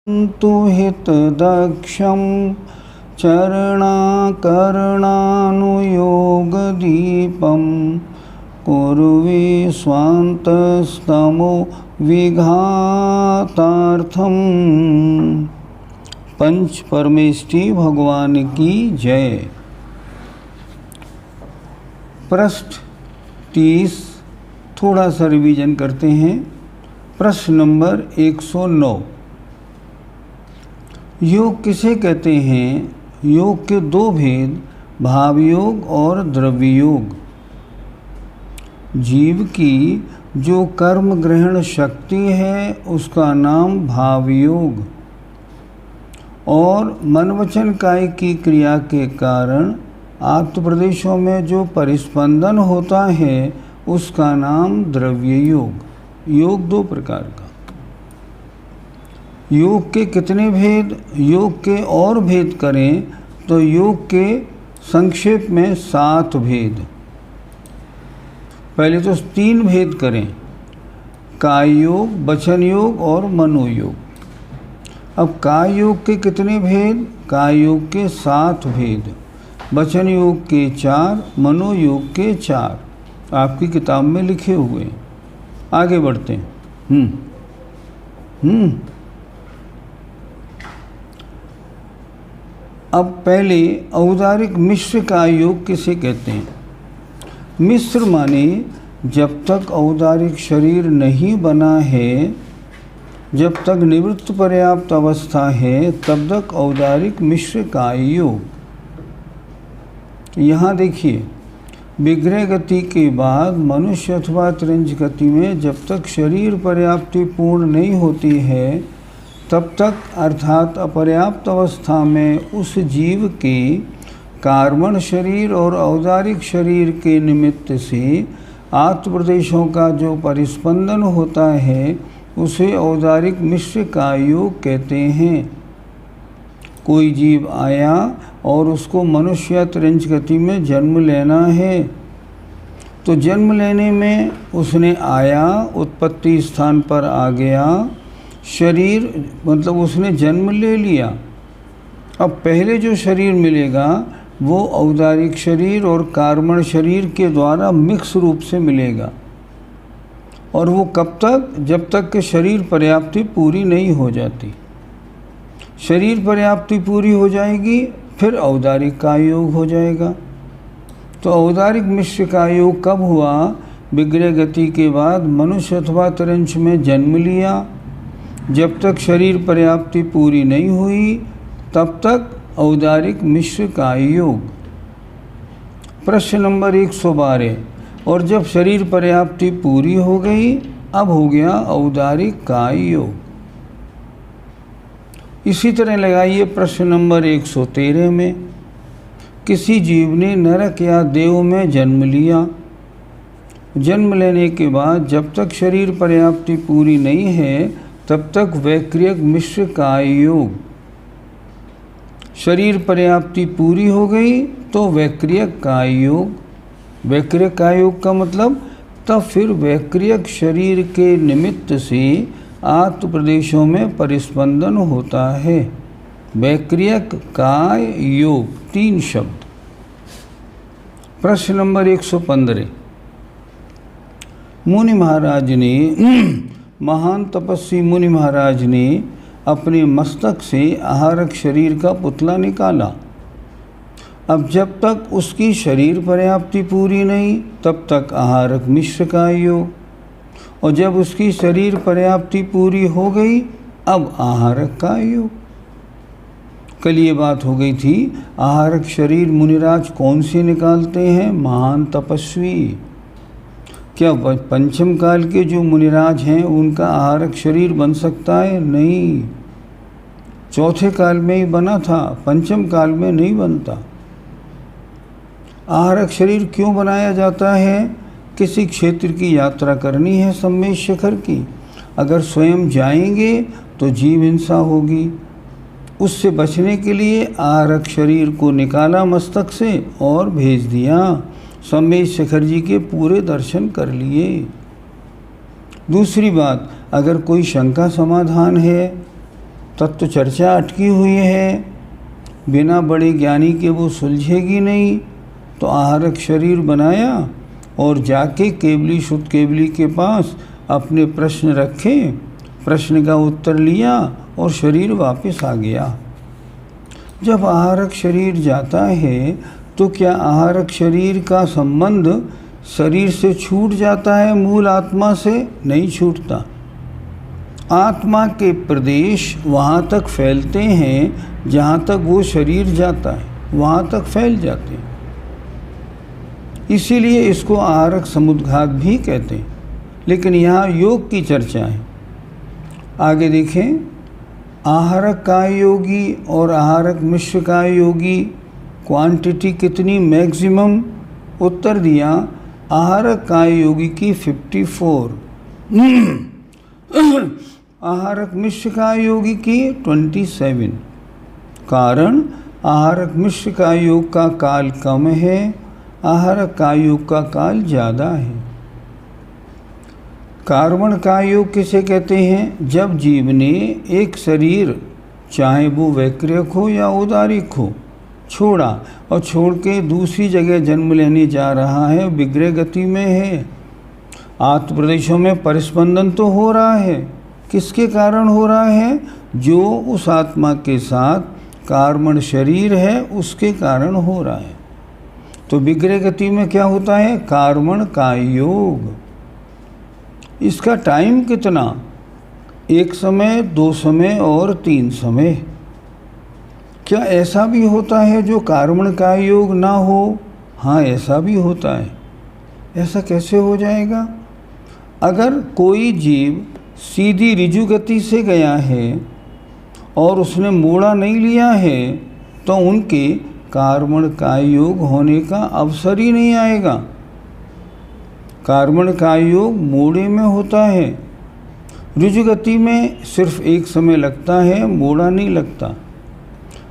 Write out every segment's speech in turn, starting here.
तु हितदक्षं चरणाकरणानुयोगदीपं कुर्वे स्वान्तस्तमो विघातार्थम्। पंच परमेष्टि भगवान की जय। पृष्ठ 30 थोड़ा सा रिवीजन करते हैं। प्रश्न नंबर 109, योग किसे कहते हैं? योग के दो भेद, भाव योग और द्रव्य योग। जीव की जो कर्म ग्रहण शक्ति है उसका नाम भाव योग, और मन वचन काय की क्रिया के कारण आत्म प्रदेशों में जो परिस्पंदन होता है उसका नाम द्रव्य योग। योग दो प्रकार का। योग के कितने भेद? योग के और भेद करें तो योग के संक्षेप में 7 भेद। पहले तो 3 भेद करें, काय योग, वचन योग और मनोयोग। अब काय योग के कितने भेद? काय योग के 7 भेद, वचन योग के 4, मनोयोग के 4 आपकी किताब में लिखे हुए हैं। आगे बढ़ते हैं। अब पहले औदारिक मिश्र का योग किसे कहते हैं? मिश्र माने जब तक औदारिक शरीर नहीं बना है, जब तक निवृत्त पर्याप्त अवस्था है, तब तक औदारिक मिश्र का योग। यहाँ देखिए, विग्रह गति के बाद मनुष्य अथवा त्रिंज गति में जब तक शरीर पर्याप्ति पूर्ण नहीं होती है, तब तक अर्थात अपर्याप्त अवस्था में उस जीव के कार्बन शरीर और औदारिक शरीर के निमित्त से आत्म प्रदेशों का जो परिस्पंदन होता है उसे औदारिक मिश्र का योग कहते हैं। कोई जीव आया और उसको मनुष्य या त्रिंज गति में जन्म लेना है, तो जन्म लेने में उसने आया, उत्पत्ति स्थान पर आ गया, शरीर मतलब उसने जन्म ले लिया। अब पहले जो शरीर मिलेगा वो औदारिक शरीर और कार्बन शरीर के द्वारा मिक्स रूप से मिलेगा, और वो कब तक? जब तक कि शरीर पर्याप्ति पूरी नहीं हो जाती। शरीर पर्याप्ति पूरी हो जाएगी फिर औदारिक का योग हो जाएगा। तो औदारिक मिश्र का योग कब हुआ? विग्रह गति के बाद मनुष्य अथवा त्रिंज में जन्म लिया, जब तक शरीर पर्याप्ति पूरी नहीं हुई तब तक औदारिक मिश्र का योग। प्रश्न नंबर 112, और जब शरीर पर्याप्ति पूरी हो गई अब हो गया औदारिक का योग। इसी तरह लगाइए प्रश्न नंबर 113 में, किसी जीव ने नरक या देव में जन्म लिया। जन्म लेने के बाद जब तक शरीर पर्याप्ति पूरी नहीं है तब तक वैक्रियक मिश्र का योग। शरीर पर्याप्ति पूरी हो गई तो वैक्रियक का योग। वैक्रियक का योग का मतलब तब फिर वैक्रियक शरीर के निमित्त से आत्म प्रदेशों में परिस्पंदन होता है। वैक्रियक का योग, 3 शब्द। प्रश्न नंबर 115, मुनि महाराज ने महान तपस्वी मुनि महाराज ने अपने मस्तक से आहारक शरीर का पुतला निकाला। अब जब तक उसकी शरीर पर्याप्ति पूरी नहीं तब तक आहारक मिश्र का योग, और जब उसकी शरीर पर्याप्ति पूरी हो गई अब आहारक का योग। कल ये बात हो गई थी, आहारक शरीर मुनिराज कौन से निकालते हैं? महान तपस्वी। क्या पंचम काल के जो मुनिराज हैं उनका आहारक शरीर बन सकता है? नहीं, चौथे काल में ही बना था, पंचम काल में नहीं बनता। आहारक शरीर क्यों बनाया जाता है? किसी क्षेत्र की यात्रा करनी है सम्मेश शिखर की, अगर स्वयं जाएंगे तो जीव हिंसा होगी। उससे बचने के लिए आहारक शरीर को निकाला मस्तक से और भेज दिया। सम्मेश शिखर जी के पूरे दर्शन कर लिए। दूसरी बात, अगर कोई शंका समाधान है तत्व चर्चा अटकी हुई है, बिना बड़े ज्ञानी के वो सुलझेगी नहीं। तो आहारक शरीर बनाया और जाके केवली शुद्ध केवली के पास अपने प्रश्न रखे, प्रश्न का उत्तर लिया और शरीर वापस आ गया। जब आहारक शरीर जाता है तो क्या आहारक शरीर का संबंध शरीर से छूट जाता है, मूल आत्मा से? नहीं छूटता। आत्मा के प्रदेश वहाँ तक फैलते हैं जहाँ तक वो शरीर जाता है, वहाँ तक फैल जाते हैं। इसीलिए इसको आहारक समुद्घात भी कहते हैं। लेकिन यहाँ योग की चर्चा है। आगे देखें, आहारक काय योगी और आहारक मिश्र काय योगी, क्वांटिटी कितनी मैक्सिमम? उत्तर दिया आहारक काय योगी की 54, आहारक मिश्र काय योगी की 27। कारण आहारक मिश्र काय योग का काल कम है, आहारक काय योग का काल ज़्यादा है। कार्बन काय योग किसे कहते हैं? जब जीव ने एक शरीर, चाहे वो वैक्रियक हो या उदारिक हो, छोड़ा और छोड़ के दूसरी जगह जन्म लेने जा रहा है, विग्रह गति में है। आत्म प्रदेशों में परिस्पंदन तो हो रहा है, किसके कारण हो रहा है? जो उस आत्मा के साथ कार्बन शरीर है उसके कारण हो रहा है। तो विग्रह गति में क्या होता है? कार्बन काय योग। इसका टाइम कितना? 1 समय, 2 समय और 3 समय। क्या ऐसा भी होता है जो कार्बन काय योग ना हो? हाँ, ऐसा भी होता है। ऐसा कैसे हो जाएगा? अगर कोई जीव सीधी ऋजु गति से गया है और उसने मोड़ा नहीं लिया है तो उनके कार्बन काय योग होने का अवसर ही नहीं आएगा। कार्बन काय योग मोड़े में होता है, ऋजु गति में सिर्फ 1 समय लगता है, मोड़ा नहीं लगता।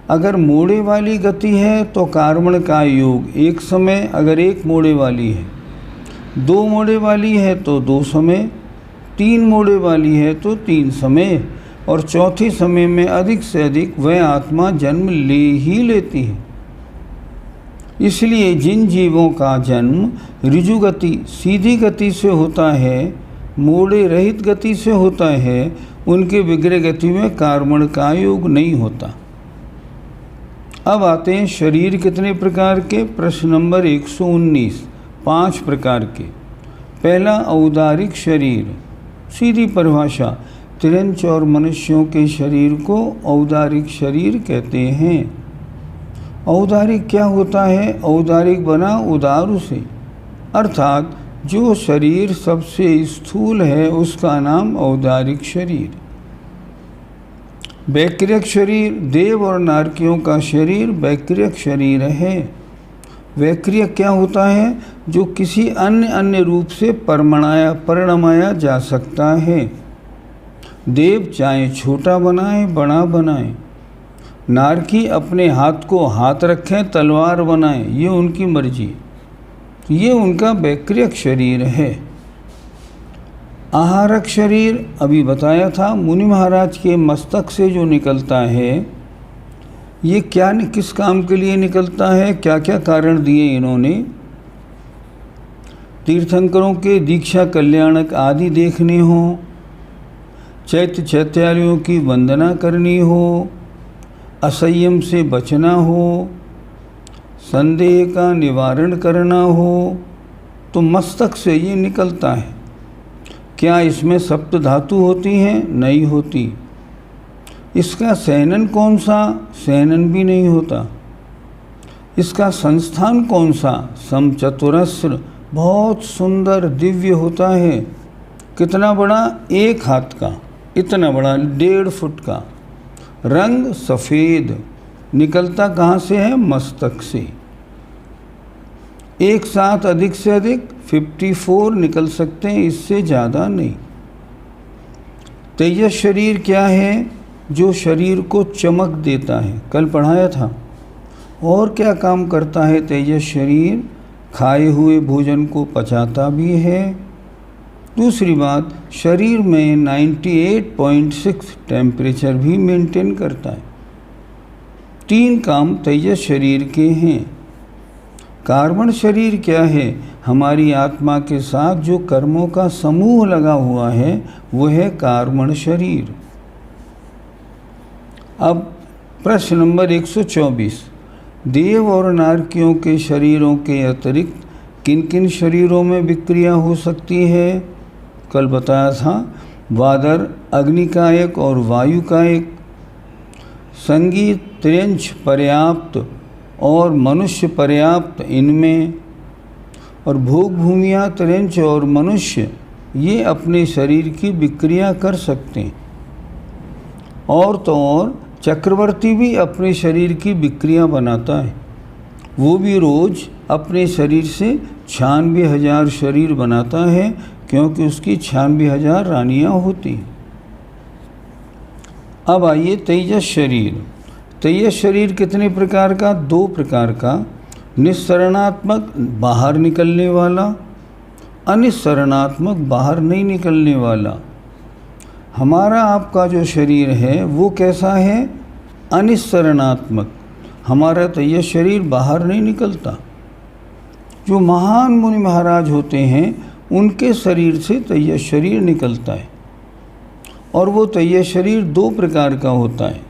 अगर मोड़े वाली गति है तो कार्बन काय योग 1 समय, अगर 1 मोड़े वाली है, 2 मोड़े वाली है तो 2 समय, 3 मोड़े वाली है तो 3 समय, और चौथे समय में अधिक से अधिक वह आत्मा जन्म ले ही लेती है। इसलिए जिन जीवों का जन्म ऋजु गति सीधी गति से होता है, मोड़े रहित गति से होता है, उनके विग्रह गति में कार्बन काय योग नहीं होता। अब आते हैं शरीर कितने प्रकार के? प्रश्न नंबर 119, 5 प्रकार के। पहला औदारिक शरीर, सीधी परिभाषा, तिरंच और मनुष्यों के शरीर को औदारिक शरीर कहते हैं। औदारिक क्या होता है? औदारिक बना उदारु से, अर्थात जो शरीर सबसे स्थूल है उसका नाम औदारिक शरीर। वैक्रियक शरीर, देव और नारकियों का शरीर वैक्रियक शरीर है। वैक्रियक क्या होता है? जो किसी अन्य रूप से परिणमाया जा सकता है। देव चाहे छोटा बनाए बड़ा बनाए, नारकी अपने हाथ को हाथ रखें तलवार बनाए, ये उनकी मर्जी, ये उनका वैक्रियक शरीर है। आहारक शरीर अभी बताया था, मुनि महाराज के मस्तक से जो निकलता है, ये क्या किस काम के लिए निकलता है, क्या क्या कारण दिए इन्होंने? तीर्थंकरों के दीक्षा कल्याणक आदि देखने हो, चैत्यालयों की वंदना करनी हो, असंयम से बचना हो, संदेह का निवारण करना हो, तो मस्तक से ये निकलता है। क्या इसमें सप्त धातु होती हैं? नहीं होती। इसका शयनन कौन सा? शयनन भी नहीं होता। इसका संस्थान कौन सा? समचतुरस्र, बहुत सुंदर दिव्य होता है। कितना बड़ा? 1 हाथ का, इतना बड़ा, 1.5 फुट का। रंग सफ़ेद, निकलता कहाँ से है? मस्तक से। एक साथ अधिक से अधिक 54 निकल सकते हैं, इससे ज़्यादा नहीं। तेजस शरीर क्या है? जो शरीर को चमक देता है, कल पढ़ाया था। और क्या काम करता है तेजस शरीर? खाए हुए भोजन को पचाता भी है, दूसरी बात, शरीर में 98.6 टेम्परेचर भी मेंटेन करता है। 3 काम तेजस शरीर के हैं। कार्बन शरीर क्या है? हमारी आत्मा के साथ जो कर्मों का समूह लगा हुआ है वो है कार्बन शरीर। अब प्रश्न नंबर 124, देव और नारकियों के शरीरों के अतिरिक्त किन किन शरीरों में विक्रिया हो सकती है? कल बताया था, वादर अग्निकायक और वायुकायक, संगीत त्रियंच पर्याप्त और मनुष्य पर्याप्त इनमें, और भोग भूमियाँ त्रियंच और मनुष्य ये अपने शरीर की विक्रिया कर सकते हैं। और तो और चक्रवर्ती भी अपने शरीर की विक्रिया बनाता है। वो भी रोज़ अपने शरीर से 96,000 शरीर बनाता है, क्योंकि उसकी 96,000 रानियाँ होती हैं। अब आइए तेजस शरीर। तेजस शरीर कितने प्रकार का? 2 प्रकार का, निस्सरणात्मक बाहर निकलने वाला, अनिस्सरणात्मक बाहर नहीं निकलने वाला। हमारा आपका जो शरीर है वो कैसा है? अनिस्सरणात्मक। हमारा तेजस शरीर बाहर नहीं निकलता। जो महान मुनि महाराज होते हैं उनके शरीर से तेजस शरीर निकलता है, और वो तेजस शरीर 2 प्रकार का होता है।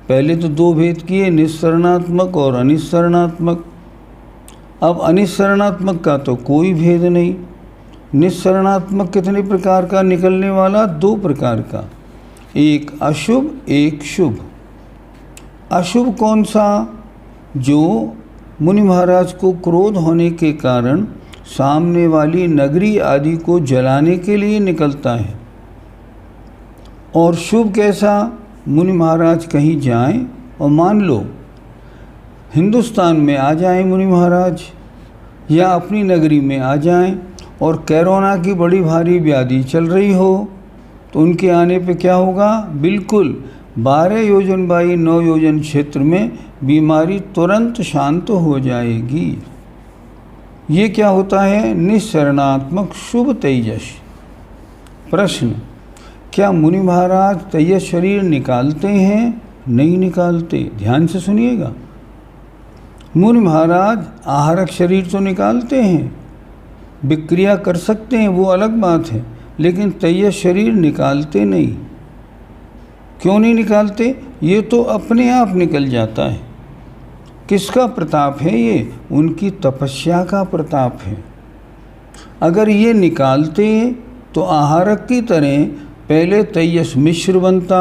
पहले तो 2 भेद किए, निस्सरणात्मक और अनिस्सरणात्मक। अब अनिस्सरणात्मक का तो कोई भेद नहीं। निस्सरणात्मक कितने प्रकार का निकलने वाला? 2 प्रकार का, एक अशुभ एक शुभ। अशुभ कौन सा? जो मुनि महाराज को क्रोध होने के कारण सामने वाली नगरी आदि को जलाने के लिए निकलता है। और शुभ कैसा? मुनि महाराज कहीं जाएं और मान लो हिंदुस्तान में आ जाएं मुनि महाराज, या अपनी नगरी में आ जाएं, और कोरोना की बड़ी भारी व्याधि चल रही हो, तो उनके आने पे क्या होगा? बिल्कुल 12 योजन बाई 9 योजन क्षेत्र में बीमारी तुरंत शांत हो जाएगी। ये क्या होता है? निस्सरणात्मक शुभ तेजस। प्रश्न, क्या मुनि महाराज तेजस शरीर निकालते हैं? नहीं निकालते। ध्यान से सुनिएगा। मुनि महाराज आहारक शरीर तो निकालते हैं, विक्रिया कर सकते हैं, वो अलग बात है, लेकिन तेजस शरीर निकालते नहीं। क्यों नहीं निकालते? ये तो अपने आप निकल जाता है। किसका प्रताप है ये? उनकी तपस्या का प्रताप है। अगर ये निकालते तो आहारक की तरह पहले तेजस मिश्र बनता,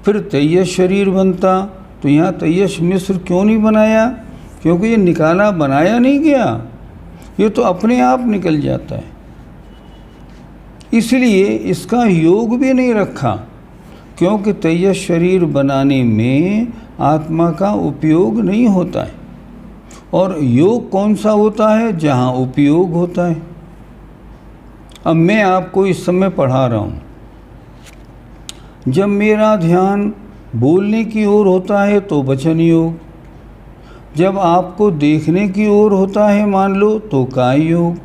फिर तेजस शरीर बनता। तो यहाँ तेजस मिश्र क्यों नहीं बनाया? क्योंकि ये निकाला बनाया नहीं गया, ये तो अपने आप निकल जाता है। इसलिए इसका योग भी नहीं रखा, क्योंकि तेजस शरीर बनाने में आत्मा का उपयोग नहीं होता है। और योग कौन सा होता है? जहाँ उपयोग होता है। अब मैं आपको इस समय पढ़ा रहा हूँ, जब मेरा ध्यान बोलने की ओर होता है तो वचन योग, जब आपको देखने की ओर होता है मान लो तो काय योग,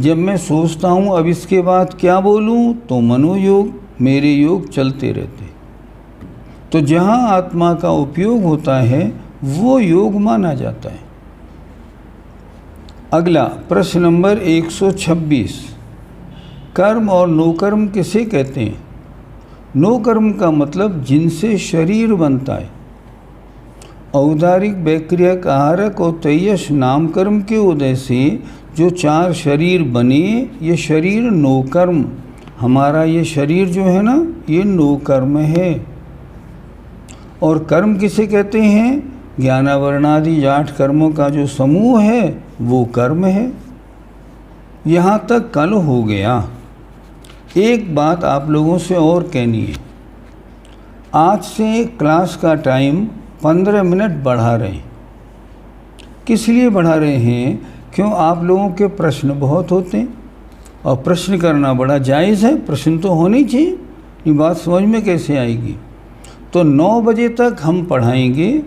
जब मैं सोचता हूँ अब इसके बाद क्या बोलूँ तो मनोयोग। मेरे योग चलते रहते। तो जहाँ आत्मा का उपयोग होता है वो योग माना जाता है। अगला प्रश्न नंबर 126, कर्म और नोकर्म किसे कहते हैं? नोकर्म का मतलब जिनसे शरीर बनता है। औदारिक, वैक्रियक, आहारक और तेजस नामकर्म के उदय से जो 4 शरीर बने, ये शरीर नोकर्म। हमारा ये शरीर जो है ना, ये नोकर्म है। और कर्म किसे कहते हैं? ज्ञानावरणादि 8 कर्मों का जो समूह है वो कर्म है। यहाँ तक कल हो गया। एक बात आप लोगों से और कहनी है। आज से क्लास का टाइम 15 मिनट बढ़ा रहे हैं। किस लिए बढ़ा रहे हैं? क्यों? आप लोगों के प्रश्न बहुत होते हैं और प्रश्न करना बड़ा जायज़ है। प्रश्न तो होने चाहिए, ये बात समझ में कैसे आएगी? तो 9 बजे तक हम पढ़ाएंगे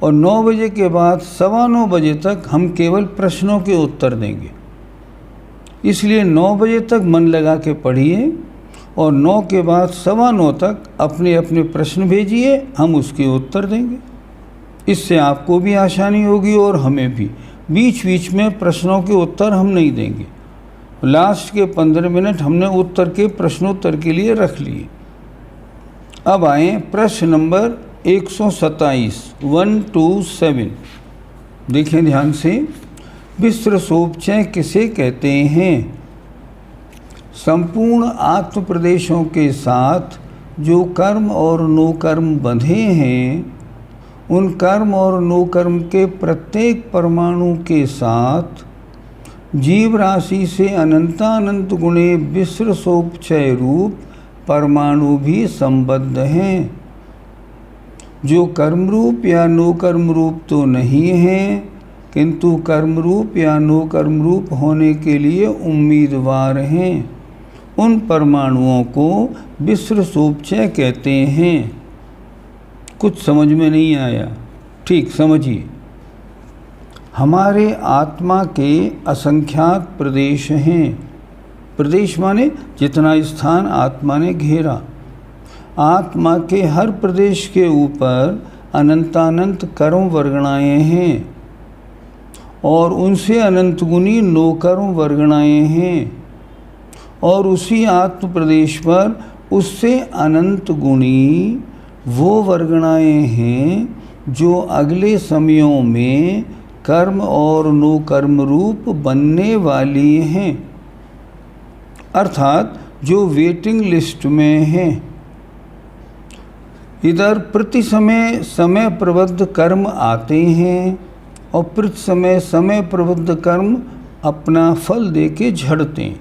और 9 बजे के बाद 9:15 बजे तक हम केवल प्रश्नों के उत्तर देंगे। इसलिए 9 बजे तक मन लगा के पढ़िए और 9 के बाद 9:15 तक अपने अपने प्रश्न भेजिए, हम उसके उत्तर देंगे। इससे आपको भी आसानी होगी और हमें भी। बीच बीच में प्रश्नों के उत्तर हम नहीं देंगे। लास्ट के 15 मिनट हमने उत्तर के प्रश्नोत्तर के लिए रख लिए। अब आए प्रश्न नंबर 127, 127। देखें ध्यान से। विस्त्रसोपचय किसे कहते हैं? संपूर्ण आत्म प्रदेशों के साथ जो कर्म और नो कर्म बंधे हैं, उन कर्म और नो कर्म के प्रत्येक परमाणु के साथ जीव राशि से अनंतानंत गुणे विस्त्रसोपचय रूप परमाणु भी संबद्ध हैं, जो कर्म रूप या नो कर्म रूप तो नहीं हैं, किंतु कर्म रूप या नो कर्म रूप होने के लिए उम्मीदवार हैं। उन परमाणुओं को विस्त्रसोपचय कहते हैं। कुछ समझ में नहीं आया? ठीक समझिए। हमारे आत्मा के असंख्यात प्रदेश हैं। प्रदेश माने जितना स्थान आत्मा ने घेरा। आत्मा के हर प्रदेश के ऊपर अनंतानंत कर्म वर्गणाएँ हैं और उनसे अनंत गुनी नो कर्म वर्गणाएँ हैं, और उसी आत्म प्रदेश पर उससे अनंत गुणी वो वर्गणाएँ हैं जो अगले समयों में कर्म और नो कर्म रूप बनने वाली हैं, अर्थात जो वेटिंग लिस्ट में हैं। इधर प्रति समय समय प्रबद्ध कर्म आते हैं और प्रति समय समय प्रबद्ध कर्म अपना फल दे के झड़ते हैं।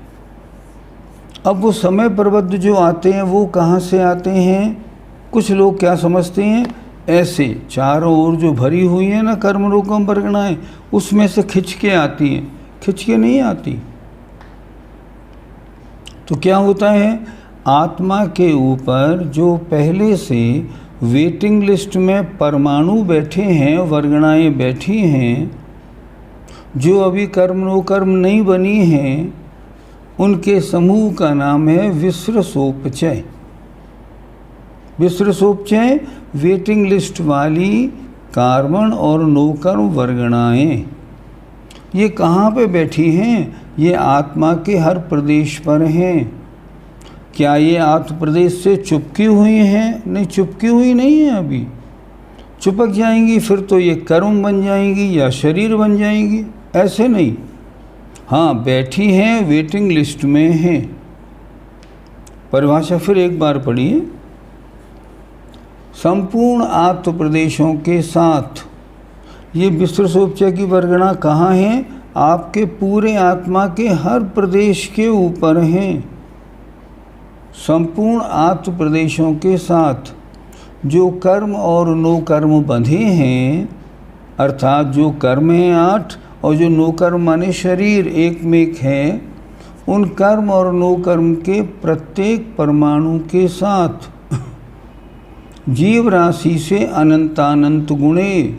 अब वो समय प्रबद्ध जो आते हैं वो कहाँ से आते हैं? कुछ लोग क्या समझते हैं, ऐसे चारों ओर जो भरी हुई है ना कर्म रूपम वर्गणाएं, उसमें से खिंच के आती हैं। खिंच के नहीं आती। तो क्या होता है, आत्मा के ऊपर जो पहले से वेटिंग लिस्ट में परमाणु बैठे हैं, वर्गणाएं बैठी हैं, जो अभी कर्म नो कर्म नहीं बनी हैं, उनके समूह का नाम है विस्त्रसोपचय। विस्त्रसोपचय वेटिंग लिस्ट वाली कार्बन और नो कर्म वर्गणाएं। ये कहाँ पे बैठी हैं? ये आत्मा के हर प्रदेश पर हैं। क्या ये आत्म प्रदेश से चुपकी हुई हैं? नहीं, चुपकी हुई नहीं है। अभी चिपक जाएंगी फिर तो ये कर्म बन जाएंगी या शरीर बन जाएंगी, ऐसे नहीं। हाँ, बैठी हैं, वेटिंग लिस्ट में हैं। परिभाषा फिर एक बार पढ़िए। संपूर्ण आत्म प्रदेशों के साथ ये विस्त्रसोपचय की वर्गणा कहाँ है? आपके पूरे आत्मा के हर प्रदेश के ऊपर हैं। संपूर्ण आत्म प्रदेशों के साथ जो कर्म और नो कर्म बंधे हैं, अर्थात जो कर्म हैं 8 और जो नो कर्म माने शरीर एक में एक है, उन कर्म और नो कर्म के प्रत्येक परमाणु के साथ जीव राशि से अनंतानंत गुणे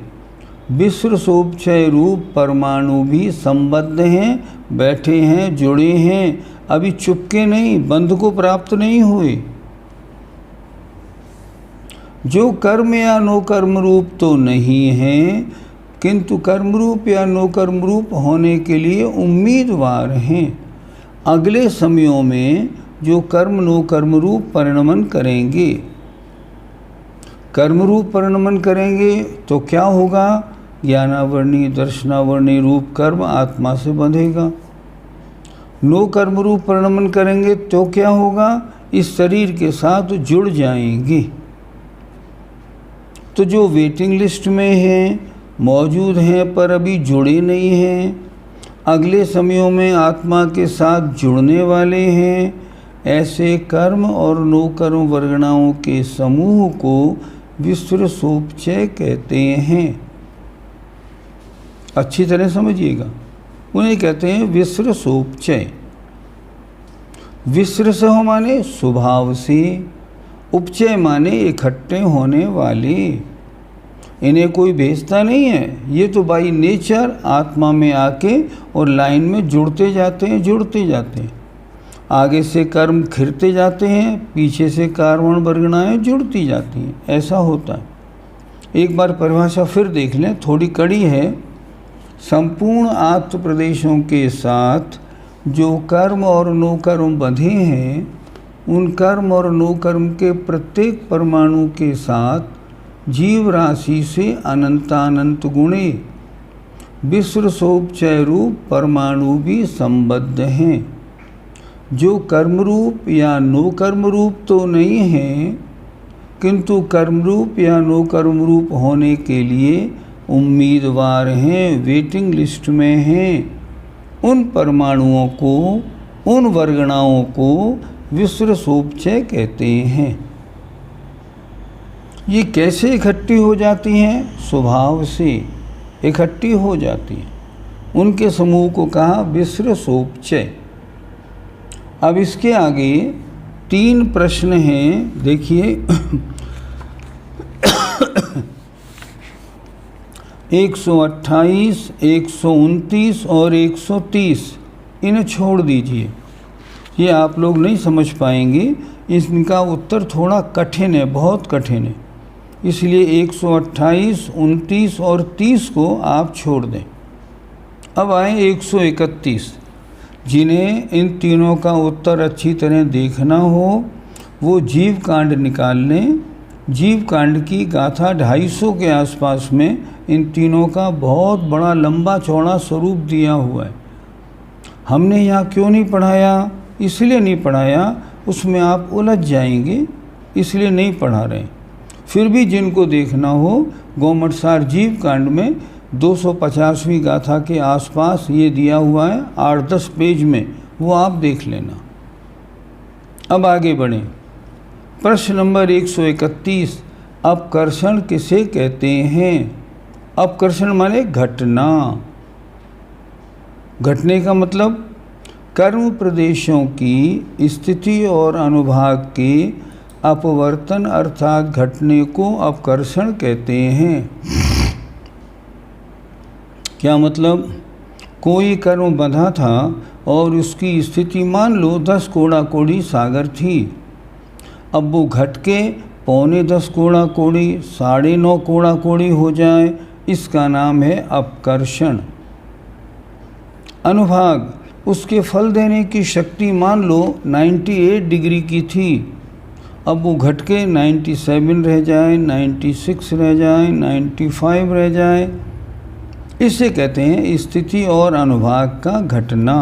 विस्त्रसोपचय रूप परमाणु भी संबद्ध हैं, बैठे हैं, जुड़े हैं। अभी चुपके नहीं, बंध को प्राप्त नहीं हुए। जो कर्म या नो कर्म रूप तो नहीं हैं, किंतु कर्म रूप या नो कर्म रूप होने के लिए उम्मीदवार हैं। अगले समयों में जो कर्म नो कर्म रूप परिणमन करेंगे, कर्म रूप परिणमन करेंगे तो क्या होगा? ज्ञानावर्णी दर्शनावर्णी रूप कर्म आत्मा से बंधेगा। नो कर्म रूप परिणमन करेंगे तो क्या होगा? इस शरीर के साथ जुड़ जाएंगी। तो जो वेटिंग लिस्ट में हैं, मौजूद हैं पर अभी जुड़े नहीं हैं, अगले समयों में आत्मा के साथ जुड़ने वाले हैं, ऐसे कर्म और नो कर्म वर्गणाओं के समूह को विस्त्रसोपचय कहते हैं। अच्छी तरह समझिएगा, उन्हें कहते हैं विस्त्रसोपचय। विस्त्रस माने स्वभाव से, उपचय माने इकट्ठे होने वाले। इन्हें कोई भेजता नहीं है, ये तो बाई नेचर आत्मा में आके और लाइन में जुड़ते जाते हैं। आगे से कर्म खिरते जाते हैं, पीछे से कार्बन वर्गणाएँ जुड़ती जाती हैं, ऐसा होता है। एक बार परिभाषा फिर देख लें, थोड़ी कड़ी है। संपूर्ण आत्म प्रदेशों के साथ जो कर्म और नो कर्म बंधे हैं, उन कर्म और नो कर्म के प्रत्येक परमाणु के साथ जीव राशि से अनंतानंत गुणे विश्व सोपचय रूप परमाणु भी संबद्ध हैं, जो कर्म रूप या नो कर्म रूप तो नहीं हैं, किंतु कर्म रूप या नो कर्म रूप होने के लिए उम्मीदवार हैं, वेटिंग लिस्ट में हैं। उन परमाणुओं को, उन वर्गणाओं को विश्व सोपचय कहते हैं। ये कैसे इकट्ठी हो जाती हैं? स्वभाव से इकट्ठी हो जाती हैं। उनके समूह को कहा विश्व सोपचय। अब इसके आगे 3 प्रश्न हैं, देखिए 128, 129 और 130 इन्हें छोड़ दीजिए, ये आप लोग नहीं समझ पाएंगे। इनका उत्तर थोड़ा कठिन है, बहुत कठिन है, इसलिए 128, 29 और 30 को आप छोड़ दें। अब आए 131। जिन्हें इन तीनों का उत्तर अच्छी तरह देखना हो वो जीव कांड निकाल लें। जीव कांड की गाथा 250 के आसपास में इन तीनों का बहुत बड़ा लंबा चौड़ा स्वरूप दिया हुआ है। हमने यहाँ क्यों नहीं पढ़ाया? इसलिए नहीं पढ़ाया, उसमें आप उलझ जाएंगे, इसलिए नहीं पढ़ा रहे। फिर भी जिनको देखना हो, गोमटसार जीव कांड में 250वीं गाथा के आसपास ये दिया हुआ है, 8-10 पेज में, वो आप देख लेना। अब आगे बढ़ें। प्रश्न नंबर 131, अपकर्षण किसे कहते हैं? अपकर्षण माने घटना। घटने का मतलब कर्म प्रदेशों की स्थिति और अनुभाग के अपवर्तन अर्थात घटने को अपकर्षण कहते हैं। क्या मतलब? कोई कर्म बंधा था और उसकी स्थिति मान लो 10 कोड़ा कोड़ी सागर थी। अब वो घट के 9.25 कोड़ा कोड़ी, 9.5 कोड़ा कोड़ी हो जाए, इसका नाम है अपकर्षण। अनुभाग, उसके फल देने की शक्ति मान लो 98 डिग्री की थी, अब वो घट के 97 रह जाए, 96 रह जाए, 95 रह जाए, इसे कहते हैं स्थिति और अनुभाग का घटना।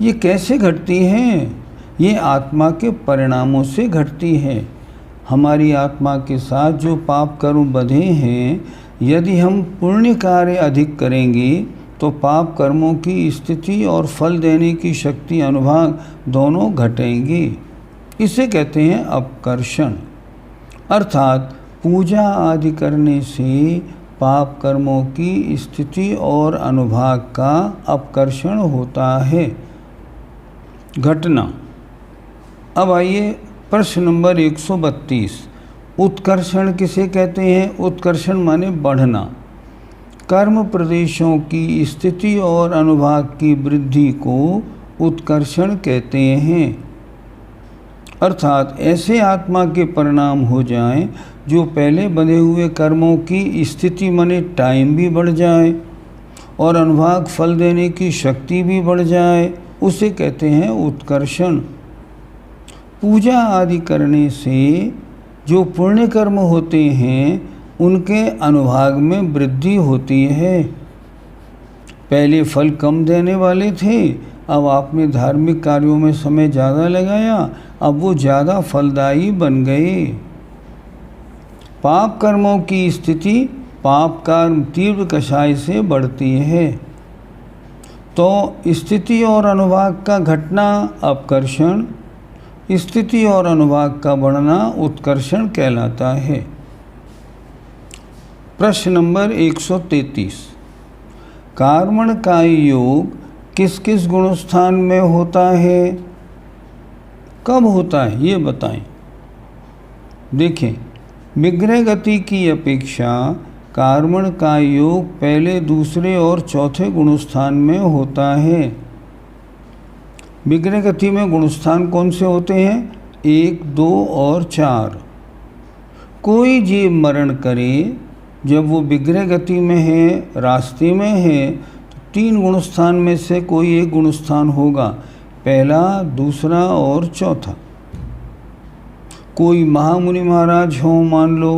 ये कैसे घटती हैं? ये आत्मा के परिणामों से घटती है। हमारी आत्मा के साथ जो पाप कर्म बंधे हैं, यदि हम पुण्य कार्य अधिक करेंगे तो पाप कर्मों की स्थिति और फल देने की शक्ति अनुभाग दोनों घटेंगे। इसे कहते हैं अपकर्षण। अर्थात पूजा आदि करने से पाप कर्मों की स्थिति और अनुभाग का अपकर्षण होता है, घटना। अब आइए प्रश्न नंबर 132, उत्कर्षण किसे कहते हैं? उत्कर्षण माने बढ़ना। कर्म प्रदेशों की स्थिति और अनुभाग की वृद्धि को उत्कर्षण कहते हैं। अर्थात ऐसे आत्मा के परिणाम हो जाएं जो पहले बंधे हुए कर्मों की स्थिति माने टाइम भी बढ़ जाए और अनुभाग फल देने की शक्ति भी बढ़ जाए, उसे कहते हैं उत्कर्षण। पूजा आदि करने से जो पुण्य कर्म होते हैं उनके अनुभाग में वृद्धि होती है। पहले फल कम देने वाले थे, अब आपने धार्मिक कार्यों में समय ज़्यादा लगाया, अब वो ज़्यादा फलदायी बन गए। पाप कर्मों की स्थिति पाप कर्म तीव्र कषाय से बढ़ती है। तो स्थिति और अनुभाग का घटना अपकर्षण, स्थिति और अनुभाग का बढ़ना उत्कर्षण कहलाता है। प्रश्न नंबर 133, कार्मण का योग किस किस गुणस्थान में होता है? कब होता है ये बताएं। देखें, विग्रह गति की अपेक्षा कार्मण का योग पहले, दूसरे और चौथे गुणस्थान में होता है। विग्रह गति में गुणस्थान कौन से होते हैं? 1, 2 और 4। कोई जीव मरण करे जब वो विग्रह गति में है, रास्ते में है, तो 3 गुणस्थान में से कोई एक गुणस्थान होगा, पहला, दूसरा और चौथा। कोई महामुनि महाराज हो मान लो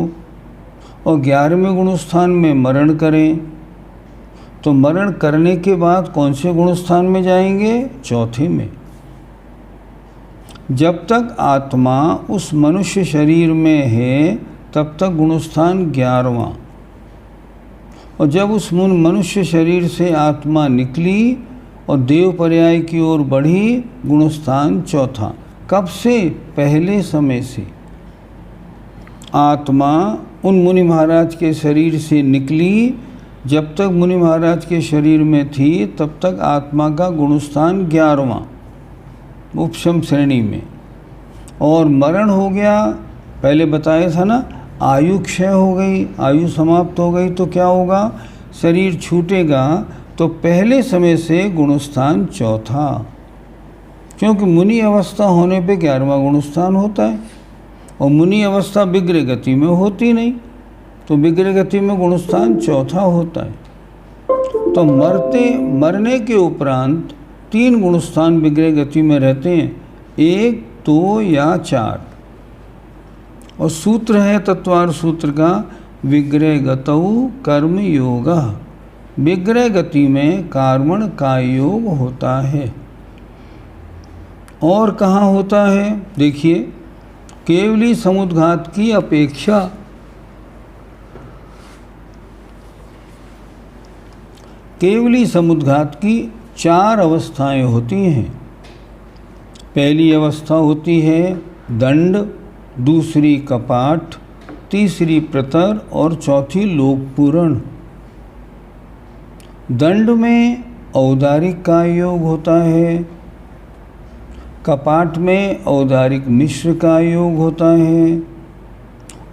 और 11वें गुणस्थान में मरण करें, तो मरण करने के बाद कौन से गुणस्थान में जाएंगे? चौथे में। जब तक आत्मा उस मनुष्य शरीर में है तब तक गुणस्थान 11वां, और जब उस मनुष्य शरीर से आत्मा निकली और देव पर्याय की ओर बढ़ी, गुणस्थान चौथा। कब से? पहले समय से। आत्मा उन मुनि महाराज के शरीर से निकली, जब तक मुनि महाराज के शरीर में थी तब तक आत्मा का गुणस्थान 11वां उपशम श्रेणी में। और मरण हो गया, पहले बताया था ना, आयु क्षय हो गई, आयु समाप्त हो गई, तो क्या होगा? शरीर छूटेगा, तो पहले समय से गुणस्थान चौथा, क्योंकि मुनि अवस्था होने पे 11वां गुणस्थान होता है और मुनि अवस्था विग्रह गति में होती नहीं, तो विग्रह गति में गुणस्थान चौथा होता है। तो मरने के उपरांत 3 गुणस्थान विग्रह गति में रहते हैं, 1, 2 या 4। और सूत्र है तत्वार सूत्र का, विग्रह गतौ कर्म योग। विग्रह गति में कार्मण का योग होता है। और कहाँ होता है? देखिए, केवली समुद्घात की अपेक्षा केवली समुद्घात की 4 अवस्थाएं होती हैं। पहली अवस्था होती है दंड, दूसरी कपाट, तीसरी प्रतर और चौथी लोकपूरण। दंड में औदारिक का योग होता है, कपाट में औदारिक मिश्र का योग होता है,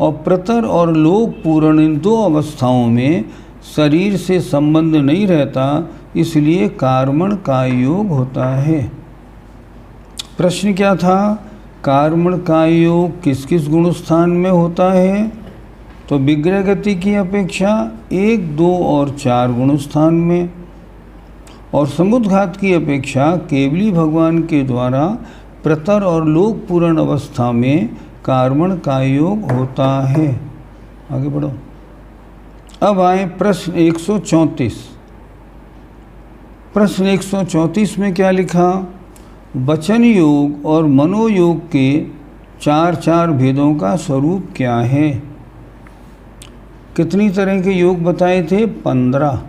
और प्रतर और लोकपूरण इन 2 अवस्थाओं में शरीर से संबंध नहीं रहता, इसलिए कार्मण का योग होता है। प्रश्न क्या था? कार्मण का योग किस किस गुणस्थान में होता है? तो विग्रह गति की अपेक्षा 1, 2 और 4 गुणस्थान में, और समुद्घात की अपेक्षा केवली भगवान के द्वारा प्रतर और लोकपूर्ण अवस्था में कार्मण का योग होता है। आगे बढ़ो। अब आए प्रश्न 134। प्रश्न 134 में क्या लिखा? वचन योग और मनोयोग के 4 भेदों का स्वरूप क्या है? कितनी तरह के योग बताए थे? 15।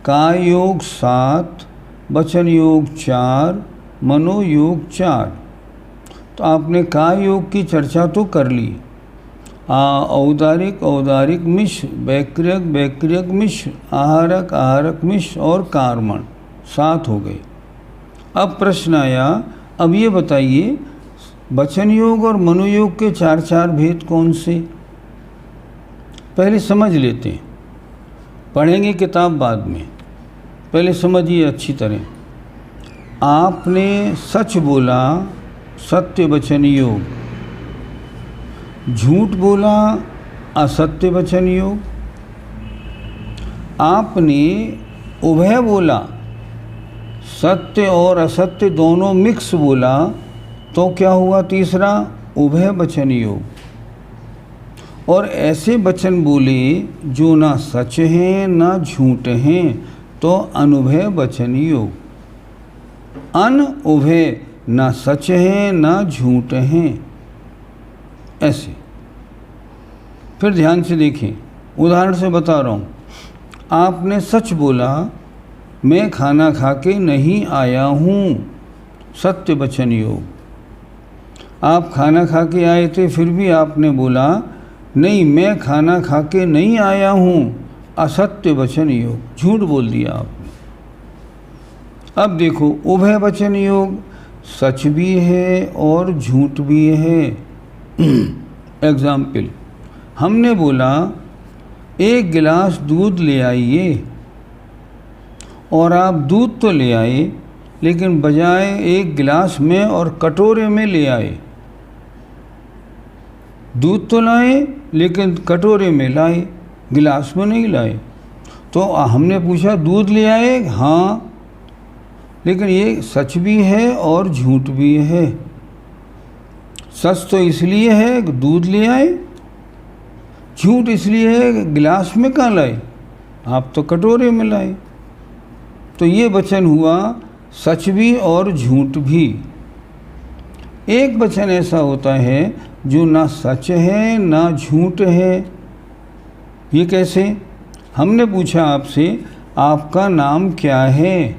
काय योग 7, वचन योग 4, मनोयोग 4। तो आपने काय योग की चर्चा तो कर ली। औदारिक औदारिक मिश्र, वैक्रियक वैक्रियक मिश्र, आहारक आहारक मिश्र और कार्मण 7 हो गए। अब प्रश्न आया, अब ये बताइए वचन योग और मनोयोग के 4 भेद कौन से? पहले समझ लेते हैं, पढ़ेंगे किताब बाद में, पहले समझिए अच्छी तरह। आपने सच बोला, सत्य वचन योग। झूठ बोला, असत्य वचन योग। आपने उभय बोला, सत्य और असत्य दोनों मिक्स बोला, तो क्या हुआ? तीसरा, उभय वचन योग। और ऐसे वचन बोले जो ना सच हैं ना झूठ हैं, तो अनुभय वचन योग। अन उभय, ना सच हैं ना झूठ हैं, ऐसे। फिर ध्यान से देखें, उदाहरण से बता रहा हूँ। आपने सच बोला, मैं खाना खा के नहीं आया हूँ, सत्य वचन योग। आप खाना खा के आए थे, फिर भी आपने बोला नहीं मैं खाना खा के नहीं आया हूँ, असत्य वचन योग, झूठ बोल दिया आपने। अब देखो, उभय वचन योग सच भी है और झूठ भी है। एग्जाम्पल, हमने बोला 1 गिलास दूध ले आइए, और आप दूध तो ले आए लेकिन बजाय 1 गिलास में और कटोरे में ले आए। दूध तो लाए लेकिन कटोरे में लाए, गिलास में नहीं लाए। तो हमने पूछा दूध ले आए? हाँ, लेकिन ये सच भी है और झूठ भी है। सच तो इसलिए है कि दूध ले आए, झूठ इसलिए है कि गिलास में कहाँ लाए, आप तो कटोरे में लाए। तो ये वचन हुआ सच भी और झूठ भी। एक वचन ऐसा होता है जो ना सच है ना झूठ है। ये कैसे? हमने पूछा आपसे आपका नाम क्या है?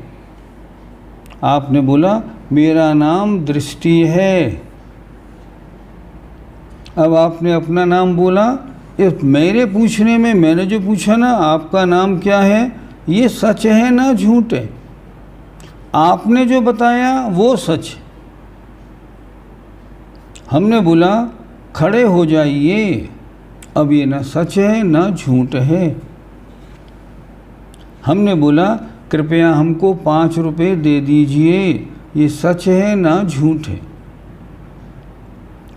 आपने बोला मेरा नाम दृष्टि है। अब आपने अपना नाम बोला, मेरे पूछने में मैंने जो पूछा ना आपका नाम क्या है, ये सच है ना झूठ है? आपने जो बताया वो सच। हमने बोला खड़े हो जाइए, अब ये ना सच है ना झूठ है। हमने बोला कृपया हमको 5 रुपये दे दीजिए, ये सच है ना झूठ है?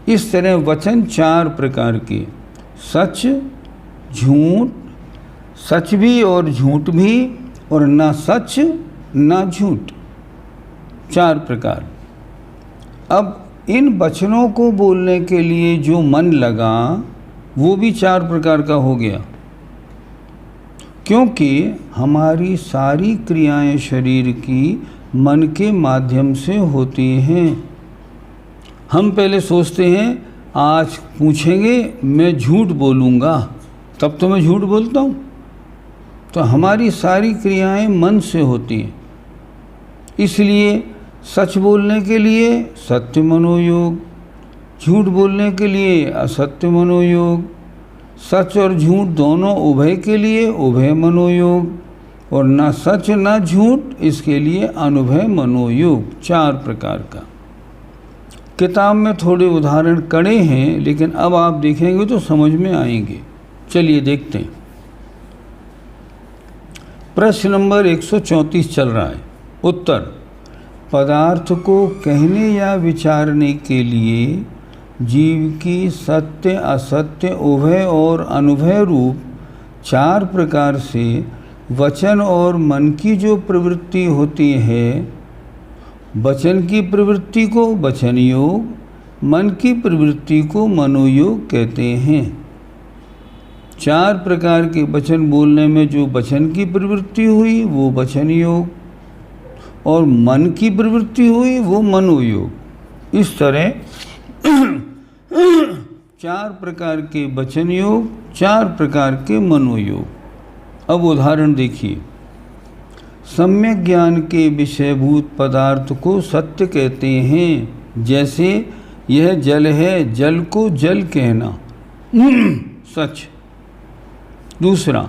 इस तरह वचन 4 प्रकार के, सच, झूठ, सच भी और झूठ भी, और ना सच ना झूठ, 4 प्रकार। अब इन वचनों को बोलने के लिए जो मन लगा वो भी 4 प्रकार का हो गया, क्योंकि हमारी सारी क्रियाएं शरीर की मन के माध्यम से होती हैं। हम पहले सोचते हैं आज पूछेंगे मैं झूठ बोलूँगा, तब तो मैं झूठ बोलता हूँ। तो हमारी सारी क्रियाएं मन से होती हैं, इसलिए सच बोलने के लिए सत्य मनोयोग, झूठ बोलने के लिए असत्य मनोयोग, सच और झूठ दोनों उभय के लिए उभय मनोयोग, और ना सच ना झूठ इसके लिए अनुभय मनोयोग, 4 प्रकार का। किताब में थोड़े उदाहरण कड़े हैं, लेकिन अब आप देखेंगे तो समझ में आएंगे। चलिए देखते हैं। प्रश्न नंबर 134 चल रहा है। उत्तर: पदार्थ को कहने या विचारने के लिए जीव की सत्य असत्य उभय और अनुभय रूप 4 प्रकार से वचन और मन की जो प्रवृत्ति होती है, वचन की प्रवृत्ति को वचन योग, मन की प्रवृत्ति को मनोयोग कहते हैं। 4 प्रकार के वचन बोलने में जो वचन की प्रवृत्ति हुई वो वचन योग, और मन की प्रवृत्ति हुई वो मनोयोग। इस तरह 4 प्रकार के वचन योग, 4 प्रकार के मनोयोग। अब उदाहरण देखिए। सम्यक ज्ञान के विषयभूत पदार्थ को सत्य कहते हैं, जैसे यह जल है, जल को जल कहना सच। दूसरा,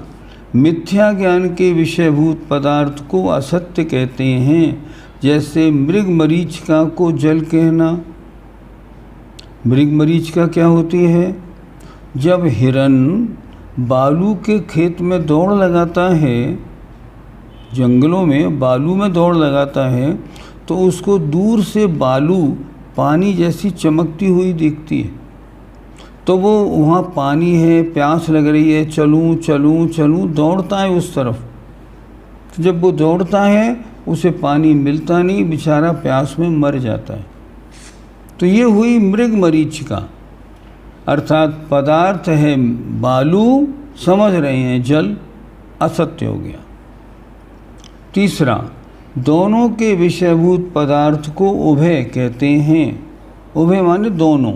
मिथ्या ज्ञान के विषयभूत पदार्थ को असत्य कहते हैं, जैसे मृग मरीचिका को जल कहना। मृग मरीचिका क्या होती है? जब हिरन बालू के खेत में दौड़ लगाता है, जंगलों में बालू में दौड़ लगाता है, तो उसको दूर से बालू पानी जैसी चमकती हुई दिखती है, तो वो वहाँ पानी है, प्यास लग रही है, चलूँ चलूँ चलूँ, दौड़ता है उस तरफ। तो जब वो दौड़ता है उसे पानी मिलता नहीं, बेचारा प्यास में मर जाता है। तो ये हुई मृग मरीचिका, अर्थात पदार्थ है बालू, समझ रहे हैं जल, असत्य हो गया। तीसरा, दोनों के विषयभूत पदार्थ को उभय कहते हैं। उभय माने दोनों,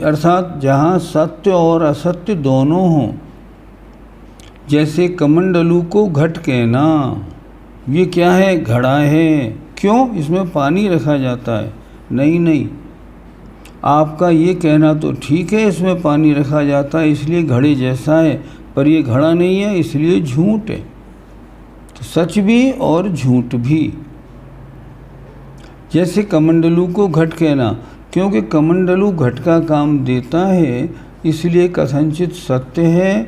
अर्थात जहाँ सत्य और असत्य दोनों हों। जैसे कमंडलू को घट कहना, ये क्या है? घड़ा है। क्यों? इसमें पानी रखा जाता है। नहीं नहीं, आपका ये कहना तो ठीक है, इसमें पानी रखा जाता है इसलिए घड़े जैसा है, पर ये घड़ा नहीं है इसलिए झूठ है। तो सच भी और झूठ भी। जैसे कमंडलू को घट कहना, क्योंकि कमंडलू घट का काम देता है, इसलिए कथनचित सत्य है,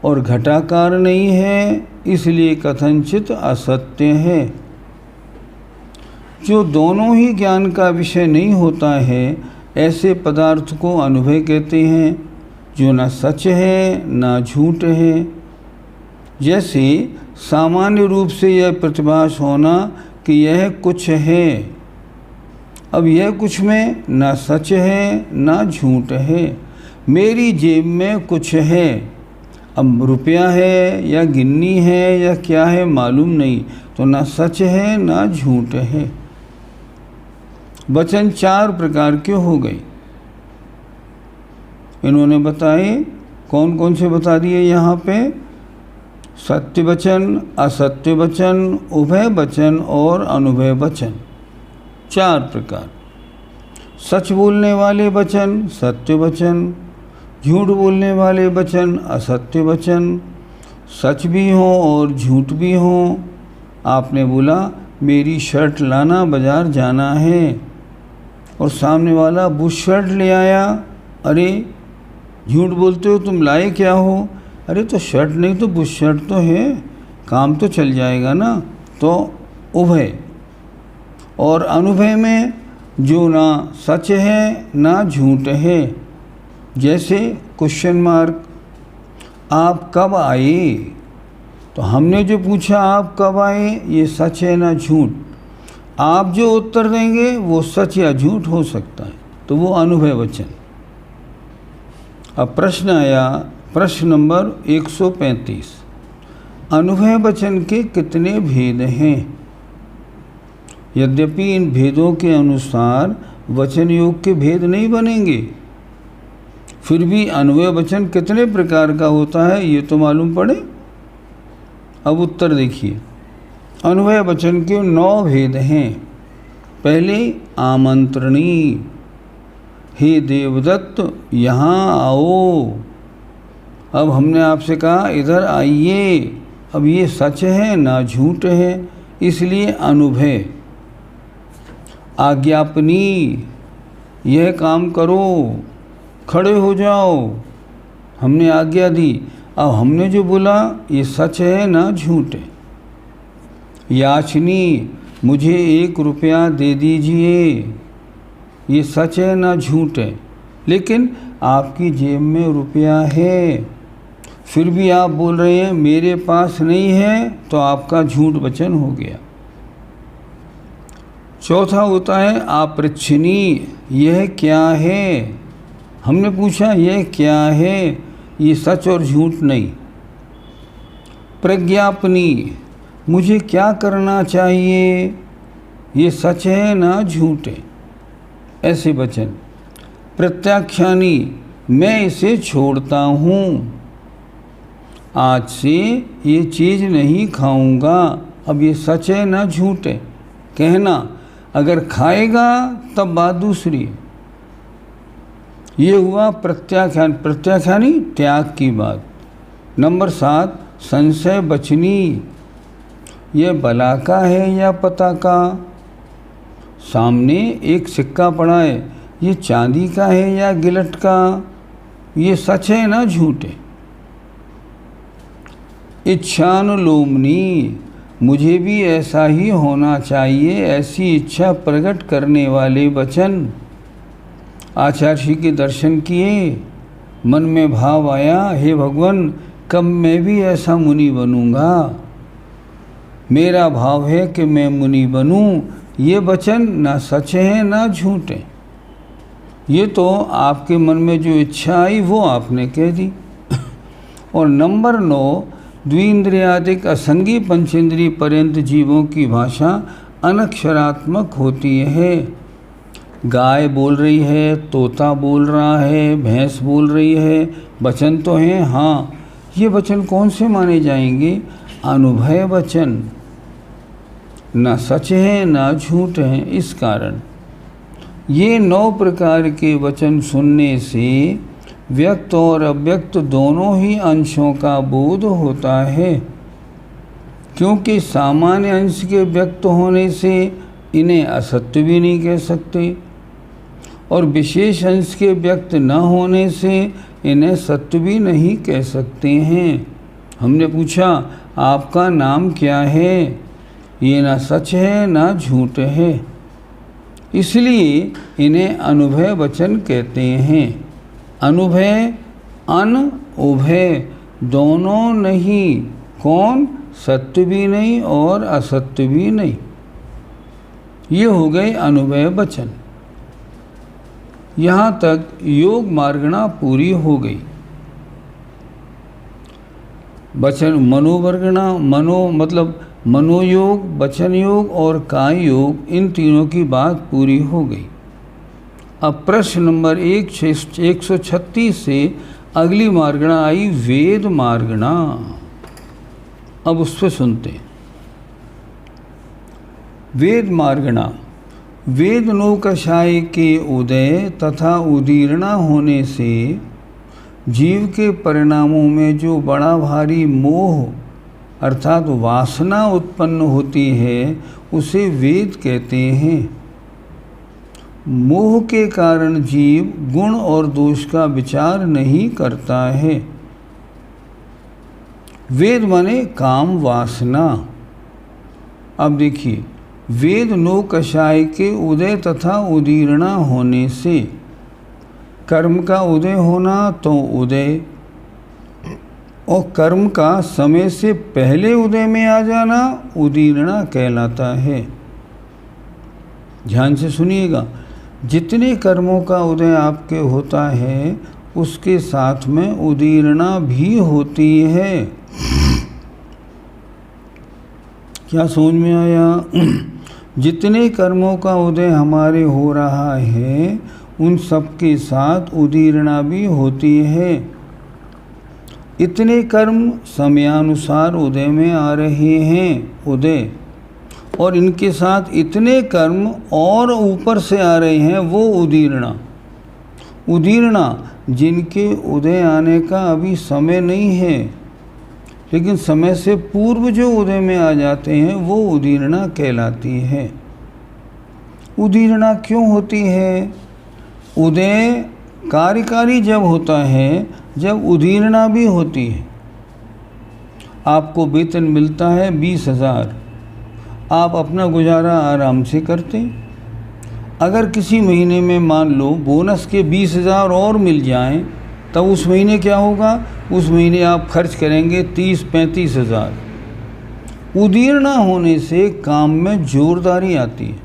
और घटाकार नहीं है इसलिए कथनचित असत्य है। जो दोनों ही ज्ञान का विषय नहीं होता है ऐसे पदार्थ को अनुभव कहते हैं, जो न सच है न झूठ है। जैसे सामान्य रूप से यह प्रतिभास होना कि यह कुछ है, अब यह कुछ में न सच है न झूठ है। मेरी जेब में कुछ है, अब रुपया है या गिन्नी है या क्या है मालूम नहीं, तो न सच है न झूठ है। वचन 4 प्रकार के हो गए, इन्होंने बताए। कौन कौन से बता दिए यहाँ पे? सत्य वचन, असत्य वचन, उभय वचन और अनुभय वचन, 4 प्रकार। सच बोलने वाले वचन सत्य वचन, झूठ बोलने वाले वचन असत्य वचन, सच भी हो और झूठ भी हो। आपने बोला मेरी शर्ट लाना, बाज़ार जाना है, और सामने वाला बुश शर्ट ले आया। अरे झूठ बोलते हो, तुम लाए क्या हो? अरे तो शर्ट नहीं तो बुश शर्ट तो है, काम तो चल जाएगा ना। तो उभय। और अनुभय में जो ना सच है ना झूठ है, जैसे क्वेश्चन मार्क, आप कब आए? तो हमने जो पूछा आप कब आए, ये सच है ना झूठ। आप जो उत्तर देंगे वो सच या झूठ हो सकता है, तो वो अनुभय वचन। अब प्रश्न आया, प्रश्न नंबर 135, अनुभय वचन के कितने भेद हैं? यद्यपि इन भेदों के अनुसार वचन योग के भेद नहीं बनेंगे, फिर भी अनुभय वचन कितने प्रकार का होता है ये तो मालूम पड़े। अब उत्तर देखिए। अनुभय वचन के 9 भेद हैं। पहले आमंत्रणी, हे देवदत्त यहाँ आओ। अब हमने आपसे कहा इधर आइए, अब ये सच है ना झूठ है, इसलिए अनुभय। आज्ञापनी, यह काम करो, खड़े हो जाओ, हमने आज्ञा दी। अब हमने जो बोला ये सच है ना झूठ है। याचनी, मुझे 1 रुपया दे दीजिए, ये सच है ना झूठ है। लेकिन आपकी जेब में रुपया है, फिर भी आप बोल रहे हैं मेरे पास नहीं है, तो आपका झूठ वचन हो गया। चौथा होता है आपृच्छनी, यह क्या है? हमने पूछा यह क्या है, ये सच और झूठ नहीं। प्रज्ञापनी, मुझे क्या करना चाहिए, ये सच है ना झूठ है। ऐसे वचन। प्रत्याख्यानी, मैं इसे छोड़ता हूँ, आज से ये चीज़ नहीं खाऊंगा। अब ये सच है ना झूठ है। कहना, अगर खाएगा तब बात दूसरी। ये हुआ प्रत्याख्यान। प्रत्याख्यानी त्याग की बात। नंबर 7 संशय बचनी, ये बला का है या पता का? सामने एक सिक्का पड़ा है, ये चांदी का है या गिलट का? ये सच है ना झूठ है। इच्छानुलोमनी, मुझे भी ऐसा ही होना चाहिए, ऐसी इच्छा प्रकट करने वाले वचन। आचार्य के दर्शन किए, मन में भाव आया, हे भगवान कब मैं भी ऐसा मुनि बनूंगा, मेरा भाव है कि मैं मुनि बनूं। ये वचन ना सच है ना झूठ है। ये तो आपके मन में जो इच्छा आई वो आपने कह दी। और नंबर 9 द्विंद्रियादिक असंगी पंचेंद्रिय पर्यंत जीवों की भाषा अनक्षरात्मक होती है। गाय बोल रही है, तोता बोल रहा है, भैंस बोल रही है, वचन तो हैं। हाँ, ये वचन कौन से माने जाएंगे? अनुभय वचन। ना सच है ना झूठ है। इस कारण ये 9 प्रकार के वचन सुनने से व्यक्त और अव्यक्त दोनों ही अंशों का बोध होता है, क्योंकि सामान्य अंश के व्यक्त होने से इन्हें असत्य भी नहीं कह सकते, और विशेष अंश के व्यक्त न होने से इन्हें सत्य भी नहीं कह सकते हैं। हमने पूछा आपका नाम क्या है, ये ना सच है ना झूठ है, इसलिए इन्हें अनुभय वचन कहते हैं। अनुभय अन उभय दोनों नहीं, कौन, सत्य भी नहीं और असत्य भी नहीं, ये हो गए अनुभय वचन। यहाँ तक योग मार्गणा पूरी हो गई। वचन मनोवर्गणा, मनो मतलब मनोयोग, वचन योग और काय योग, इन तीनों की बात पूरी हो गई। अब प्रश्न नंबर 136 से अगली मार्गणा आई वेद मार्गणा। अब उस पर सुनते हैं। वेद मार्गणा। वेद नौकशाय के उदय तथा उदीर्णा होने से जीव के परिणामों में जो बड़ा भारी मोह अर्थात वासना उत्पन्न होती है उसे वेद कहते हैं। मोह के कारण जीव गुण और दोष का विचार नहीं करता है। वेद माने काम वासना। अब देखिए, वेद नो कषाय के उदय तथा उदीर्णा होने से, कर्म का उदय होना तो उदय, और कर्म का समय से पहले उदय में आ जाना उदीर्णा कहलाता है। ध्यान से सुनिएगा, जितने कर्मों का उदय आपके होता है उसके साथ में उदीर्णा भी होती है। क्या समझ में आया? जितने कर्मों का उदय हमारे हो रहा है उन सब के साथ उदीर्णा भी होती है। इतने कर्म समयानुसार उदय में आ रहे हैं, उदय, और इनके साथ इतने कर्म और ऊपर से आ रहे हैं, वो उदीर्णा। उदीर्णा जिनके उदय आने का अभी समय नहीं है लेकिन समय से पूर्व जो उदय में आ जाते हैं वो उदीर्णा कहलाती है। उदीर्णा क्यों होती है? उदय कार्यकारी जब होता है, जब उदीर्णा भी होती है। आपको वेतन मिलता है 20,000, आप अपना गुजारा आराम से करते हैं। अगर किसी महीने में मान लो बोनस के 20,000 और मिल जाएं, तब उस महीने क्या होगा? उस महीने आप खर्च करेंगे 30-35,000। उदीर्णा होने से काम में जोरदारी आती है,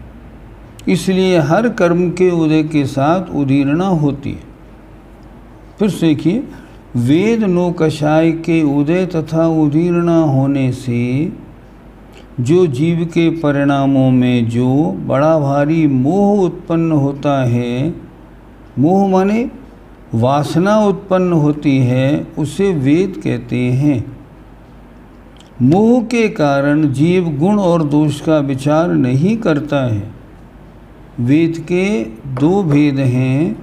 इसलिए हर कर्म के उदय के साथ उदीर्णा होती है। फिर देखिए, वेद नो कषाय के उदय तथा उदीर्णा होने से जो जीव के परिणामों में जो बड़ा भारी मोह उत्पन्न होता है, मोह माने वासना उत्पन्न होती है, उसे वेद कहते हैं। मोह के कारण जीव गुण और दोष का विचार नहीं करता है। वेद के 2 भेद हैं,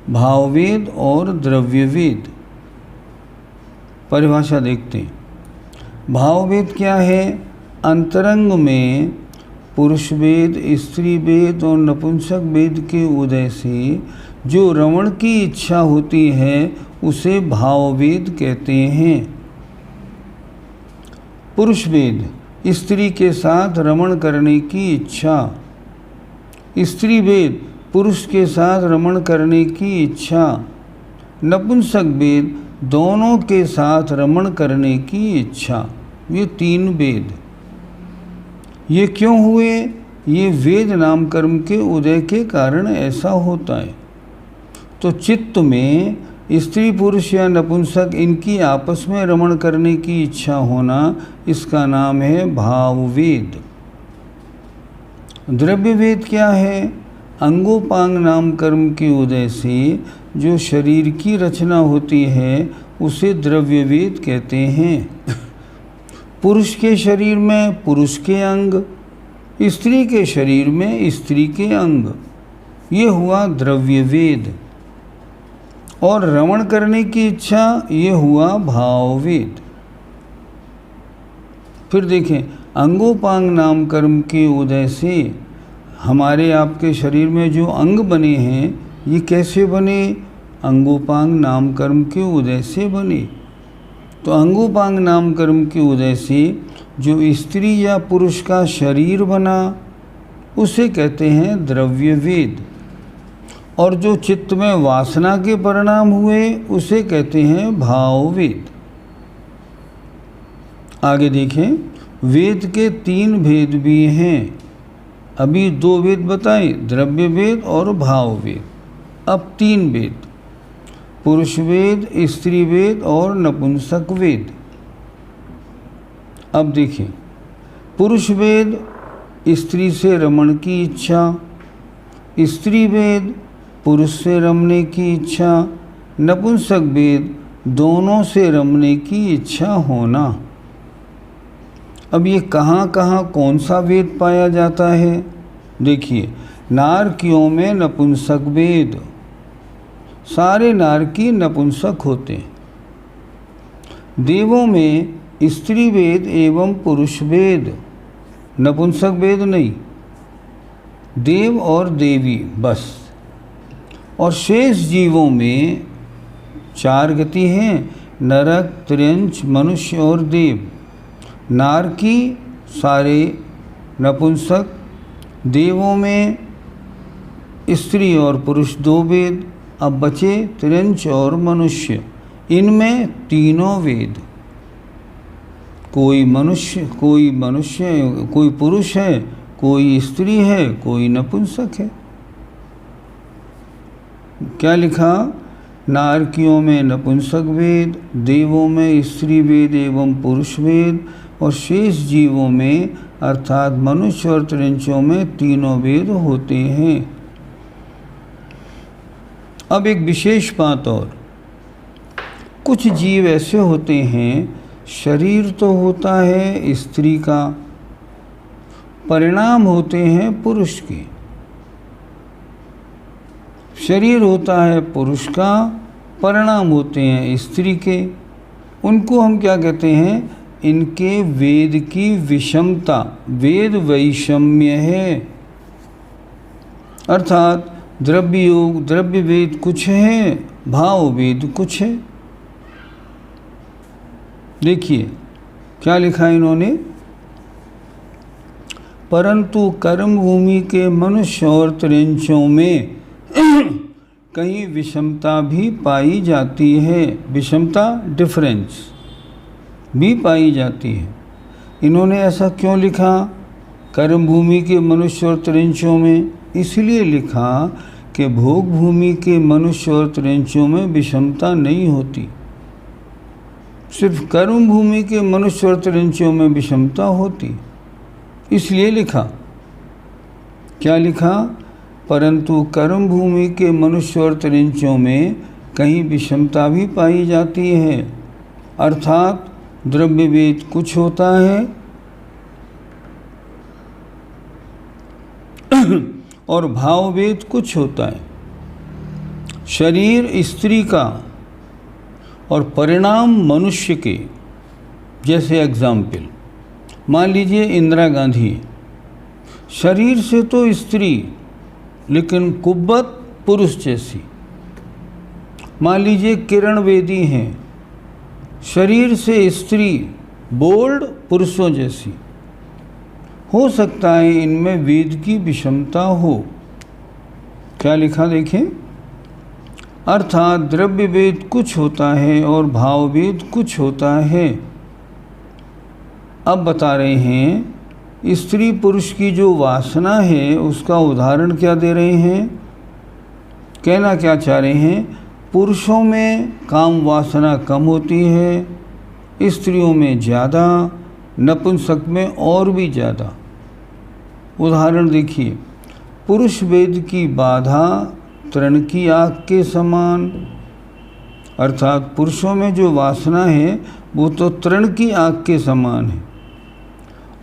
भाववेद और द्रव्यवेद। परिभाषा देखते हैं। भाववेद क्या है? अंतरंग में पुरुष वेद, स्त्री वेद और नपुंसक वेद के उदय से जो रमण की इच्छा होती है उसे भाववेद कहते हैं। पुरुष वेद, स्त्री के साथ रमण करने की इच्छा। स्त्री वेद, पुरुष के साथ रमण करने की इच्छा। नपुंसक वेद, दोनों के साथ रमण करने की इच्छा। ये 3 वेद। ये क्यों हुए? ये वेद नाम कर्म के उदय के कारण ऐसा होता है। तो चित्त में स्त्री पुरुष या नपुंसक इनकी आपस में रमण करने की इच्छा होना, इसका नाम है भाववेद। द्रव्यवेद क्या है? अंगोपांग नाम कर्म के उदय से जो शरीर की रचना होती है उसे द्रव्यवेद कहते हैं। पुरुष के शरीर में पुरुष के अंग, स्त्री के शरीर में स्त्री के अंग, ये हुआ द्रव्यवेद। और रमण करने की इच्छा, ये हुआ भाववेद। फिर देखें, अंगोपांग नाम कर्म के उदय से हमारे आपके शरीर में जो अंग बने हैं, ये कैसे बने? अंगोपांग नाम कर्म के उदय से बने। तो अंगोपांग नाम कर्म के उदय से जो स्त्री या पुरुष का शरीर बना उसे कहते हैं द्रव्य वेद, और जो चित्त में वासना के परिणाम हुए उसे कहते हैं भाव वेद। आगे देखें, वेद के 3 भेद भी हैं। अभी 2 वेद बताए, द्रव्य वेद और भाव वेद। अब 3 वेद, पुरुष वेद, स्त्री वेद और नपुंसक वेद। अब देखिए, पुरुष वेद स्त्री से रमण की इच्छा, स्त्री वेद पुरुष से रमने की इच्छा, नपुंसक वेद दोनों से रमने की इच्छा होना। अब ये कहाँ कहाँ कौन सा वेद पाया जाता है? देखिए, नारकियों में नपुंसक वेद, सारे नारकी नपुंसक होते हैं। देवों में स्त्री वेद एवं पुरुष वेद, नपुंसक वेद नहीं, देव और देवी बस। और शेष जीवों में 4 गति हैं, नरक, त्र्यंच, मनुष्य और देव। नारकी सारे नपुंसक, देवों में स्त्री और पुरुष 2 वेद। अब बचे त्र्यंच और मनुष्य, इनमें तीनों वेद। कोई मनुष्य कोई पुरुष है, कोई स्त्री है, कोई नपुंसक है। क्या लिखा? नारकियों में नपुंसक वेद, देवों में स्त्री वेद एवं पुरुष वेद, और शेष जीवों में अर्थात मनुष्य और त्रिंचों में तीनों वेद होते हैं। अब एक विशेष बात और, कुछ जीव ऐसे होते हैं, शरीर तो होता है स्त्री का, परिणाम होते हैं पुरुष के। शरीर होता है पुरुष का, परिणाम होते हैं स्त्री के। उनको हम क्या कहते हैं? इनके वेद की विषमता, वेद वैषम्य है। अर्थात द्रव्य योग, द्रव्य वेद कुछ है, भाव वेद कुछ है। देखिए क्या लिखा इन्होंने, परंतु कर्म भूमि के मनुष्य और त्रिंचों में कहीं विषमता भी पाई जाती है। विषमता, डिफरेंस भी पाई जाती है। इन्होंने ऐसा क्यों लिखा? कर्म भूमि के मनुष्य और त्रिंचों में इसलिए लिखा कि भोग भूमि के मनुष्य और त्रिंचों में विषमता नहीं होती, सिर्फ कर्म भूमि के मनुष्य और त्रिंचों में विषमता होती, इसलिए लिखा। क्या लिखा? परंतु कर्म भूमि के मनुष्य और त्रिंचों में कहीं विषमता भी पाई जाती है। अर्थात द्रव्य वेद कुछ होता है और भाव वेद कुछ होता है। शरीर स्त्री का और परिणाम मनुष्य के। जैसे एग्जाम्पल मान लीजिए इंदिरा गांधी, शरीर से तो स्त्री लेकिन कुब्बत पुरुष जैसी। मान लीजिए किरण बेदी हैं, शरीर से स्त्री, बोल्ड पुरुषों जैसी। हो सकता है इनमें वेद की विषमता हो। क्या लिखा देखें, अर्थात द्रव्य वेद कुछ होता है और भाव वेद कुछ होता है। अब बता रहे हैं स्त्री पुरुष की जो वासना है उसका उदाहरण क्या दे रहे हैं। कहना क्या चाह रहे हैं, पुरुषों में काम वासना कम होती है, स्त्रियों में ज़्यादा, नपुंसक में और भी ज़्यादा। उदाहरण देखिए, पुरुष वेद की बाधा तृण की आग के समान। अर्थात पुरुषों में जो वासना है वो तो तृण की आग के समान है,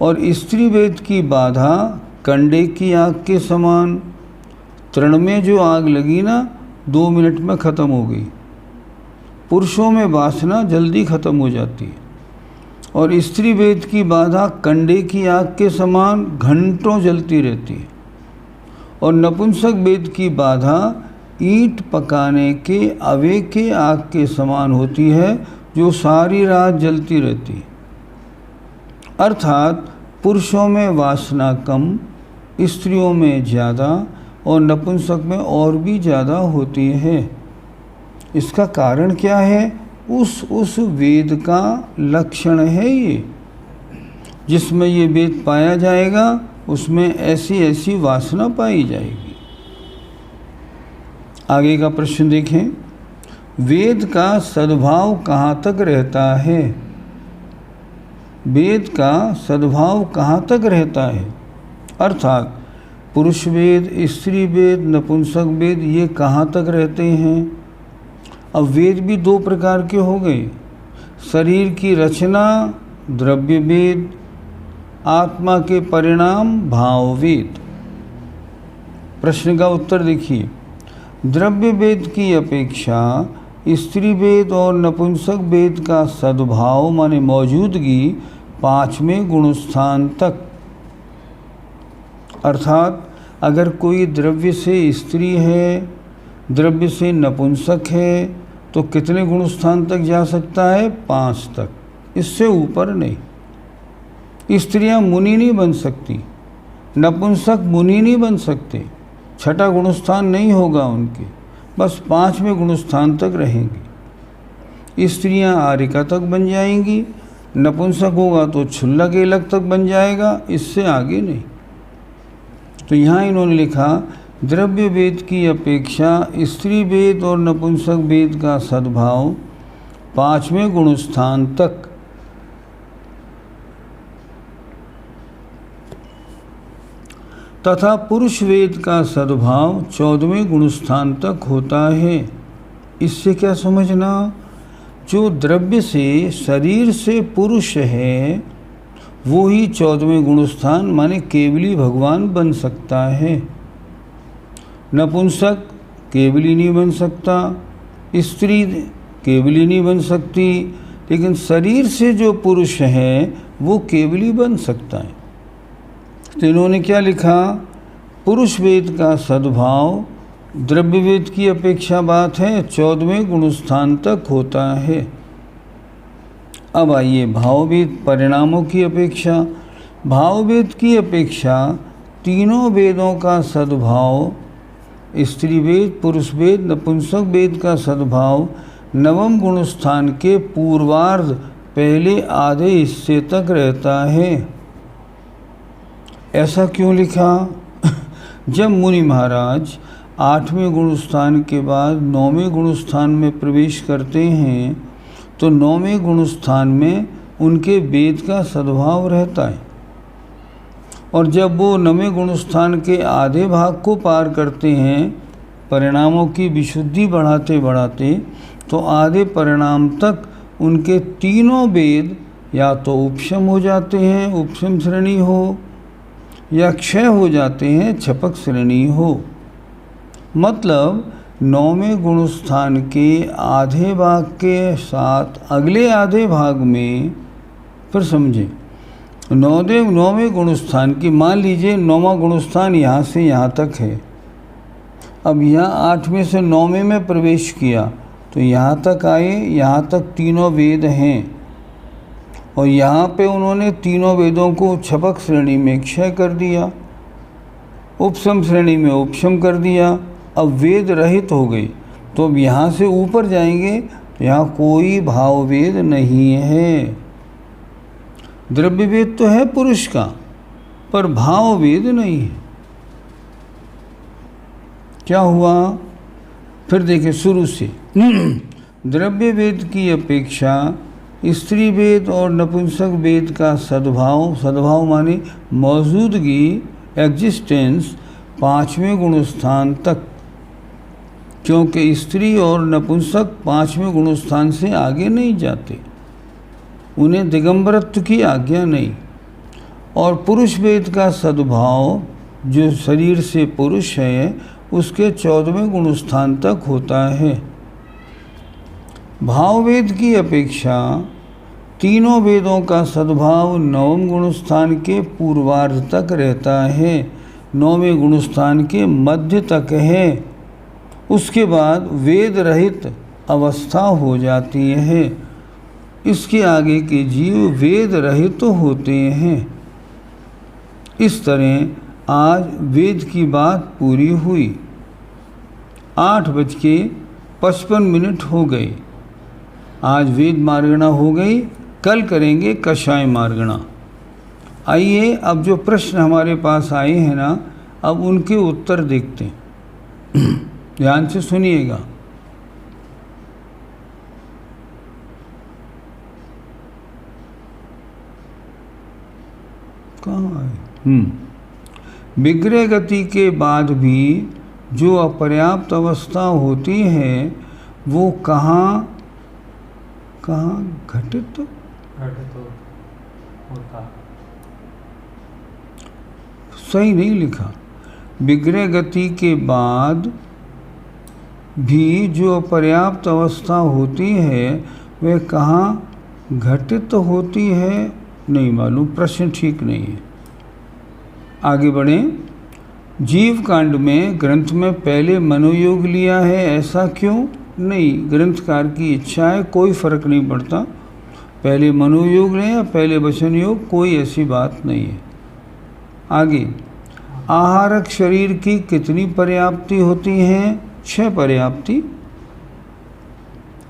और स्त्री वेद की बाधा कंडे की आग के समान। तृण में जो आग लगी ना 2 मिनट में ख़त्म हो गई। पुरुषों में वासना जल्दी ख़त्म हो जाती है, और स्त्री वेद की बाधा कंडे की आग के समान घंटों जलती रहती है। और नपुंसक वेद की बाधा ईंट पकाने के अवे के आग के समान होती है, जो सारी रात जलती रहती है। अर्थात पुरुषों में वासना कम, स्त्रियों में ज़्यादा और नपुंसक में और भी ज़्यादा होती है। इसका कारण क्या है? उस वेद का लक्षण है ये। जिसमें ये वेद पाया जाएगा उसमें ऐसी ऐसी वासना पाई जाएगी। आगे का प्रश्न देखें। वेद का सद्भाव कहाँ तक रहता है? वेद का सद्भाव कहाँ तक रहता है? अर्थात पुरुष वेद, स्त्री वेद, नपुंसक वेद ये कहाँ तक रहते हैं? अब वेद भी दो प्रकार के हो गए। शरीर की रचना द्रव्य वेद, आत्मा के परिणाम भाव वेद। प्रश्न का उत्तर देखिए। द्रव्य वेद की अपेक्षा स्त्री वेद और नपुंसक वेद का सद्भाव माने मौजूदगी 5वें गुणस्थान तक। अर्थात अगर कोई द्रव्य से स्त्री है, द्रव्य से नपुंसक है, तो कितने गुणस्थान तक जा सकता है? 5 तक, इससे ऊपर नहीं। स्त्रियां मुनि नहीं बन सकती, नपुंसक मुनि नहीं बन सकते, छठा गुणस्थान नहीं होगा उनके, बस 5वें गुणस्थान तक रहेंगी। स्त्रियां आरिका तक बन जाएंगी, नपुंसक होगा तो छुल्ला केलक तक बन जाएगा, इससे आगे नहीं। तो यहाँ इन्होंने लिखा द्रव्य वेद की अपेक्षा स्त्री वेद और नपुंसक वेद का सद्भाव 5वें गुणस्थान तक। तथा पुरुष वेद का सद्भाव 14वें गुणस्थान तक होता है। इससे क्या समझना? जो द्रव्य से शरीर से पुरुष है वो ही 14वें गुणस्थान माने केवली भगवान बन सकता है। नपुंसक केवली नहीं बन सकता, स्त्री केवली नहीं बन सकती, लेकिन शरीर से जो पुरुष है वो केवली बन सकता है। तो इन्होंने क्या लिखा? पुरुष वेद का सद्भाव द्रव्य वेद की अपेक्षा बात है 14वें गुणस्थान तक होता है। अब आइए भाववेद परिणामों की अपेक्षा। भाववेद की अपेक्षा तीनों वेदों का सद्भाव स्त्री वेद, पुरुष वेद, नपुंसक वेद का सद्भाव 9वें गुणस्थान के पूर्वार्ध पहले आधे हिस्से तक रहता है। ऐसा क्यों लिखा? जब मुनि महाराज 8वें गुणस्थान के बाद 9वें गुणस्थान में प्रवेश करते हैं तो 9वें गुणस्थान में उनके वेद का सद्भाव रहता है, और जब वो 9वें गुणस्थान के आधे भाग को पार करते हैं परिणामों की विशुद्धि बढ़ाते बढ़ाते, तो आधे परिणाम तक उनके तीनों वेद या तो उपशम हो जाते हैं, उपशम श्रेणी हो, या क्षय हो जाते हैं, छपक श्रेणी हो। मतलब 9वें गुणस्थान के आधे भाग के साथ अगले आधे भाग में, फिर समझें, 9वें गुणस्थान की मान लीजिए 9वां गुणस्थान यहाँ से यहाँ तक है। अब यहाँ 8वें से 9वें में प्रवेश किया तो यहाँ तक आए, यहाँ तक तीनों वेद हैं, और यहाँ पे उन्होंने तीनों वेदों को छपक श्रेणी में क्षय कर दिया, उपशम श्रेणी में उपशम कर दिया, अब वेद रहित हो गई। तो अब यहाँ से ऊपर जाएंगे तो यहाँ कोई भाव वेद नहीं है। द्रव्य वेद तो है पुरुष का, पर भाव वेद नहीं है। क्या हुआ? फिर देखें शुरू से। द्रव्य वेद की अपेक्षा स्त्री वेद और नपुंसक वेद का सद्भाव, सद्भाव माने मौजूदगी, एग्जिस्टेंस 5वें गुणस्थान तक, क्योंकि स्त्री और नपुंसक 5वें गुणस्थान से आगे नहीं जाते, उन्हें दिगंबरत्व की आज्ञा नहीं। और पुरुष वेद का सद्भाव जो शरीर से पुरुष है उसके 14वें गुणस्थान तक होता है। भाववेद की अपेक्षा तीनों वेदों का सद्भाव 9वें गुणस्थान के पूर्वार्ध तक रहता है, 9वें गुणस्थान के मध्य तक है, उसके बाद वेद रहित अवस्था हो जाती है। इसके आगे के जीव वेद रहित होते हैं। इस तरह आज वेद की बात पूरी हुई। 8:55 हो गए। आज वेद मार्गणा हो गई, कल करेंगे कषाय मार्गणा। आइए अब जो प्रश्न हमारे पास आए हैं ना, अब उनके उत्तर देखते हैं। ध्यान से सुनिएगा। कहाँ है? विग्रह गति के बाद भी जो अपर्याप्त अवस्था होती है वो कहाँ घटित होता। सही नहीं लिखा। विग्रह गति के बाद भी जो अपर्याप्त अवस्था होती है वह कहाँ घटित होती है, नहीं मालूम, प्रश्न ठीक नहीं है। आगे बढ़ें। जीव कांड में ग्रंथ में पहले मनोयोग लिया है, ऐसा क्यों? नहीं, ग्रंथकार की इच्छा है, कोई फर्क नहीं पड़ता। पहले मनोयोग लें या पहले वचन योग, कोई ऐसी बात नहीं है। आगे, आहारक शरीर की कितनी पर्याप्ति होती हैं? 6 पर्याप्ति।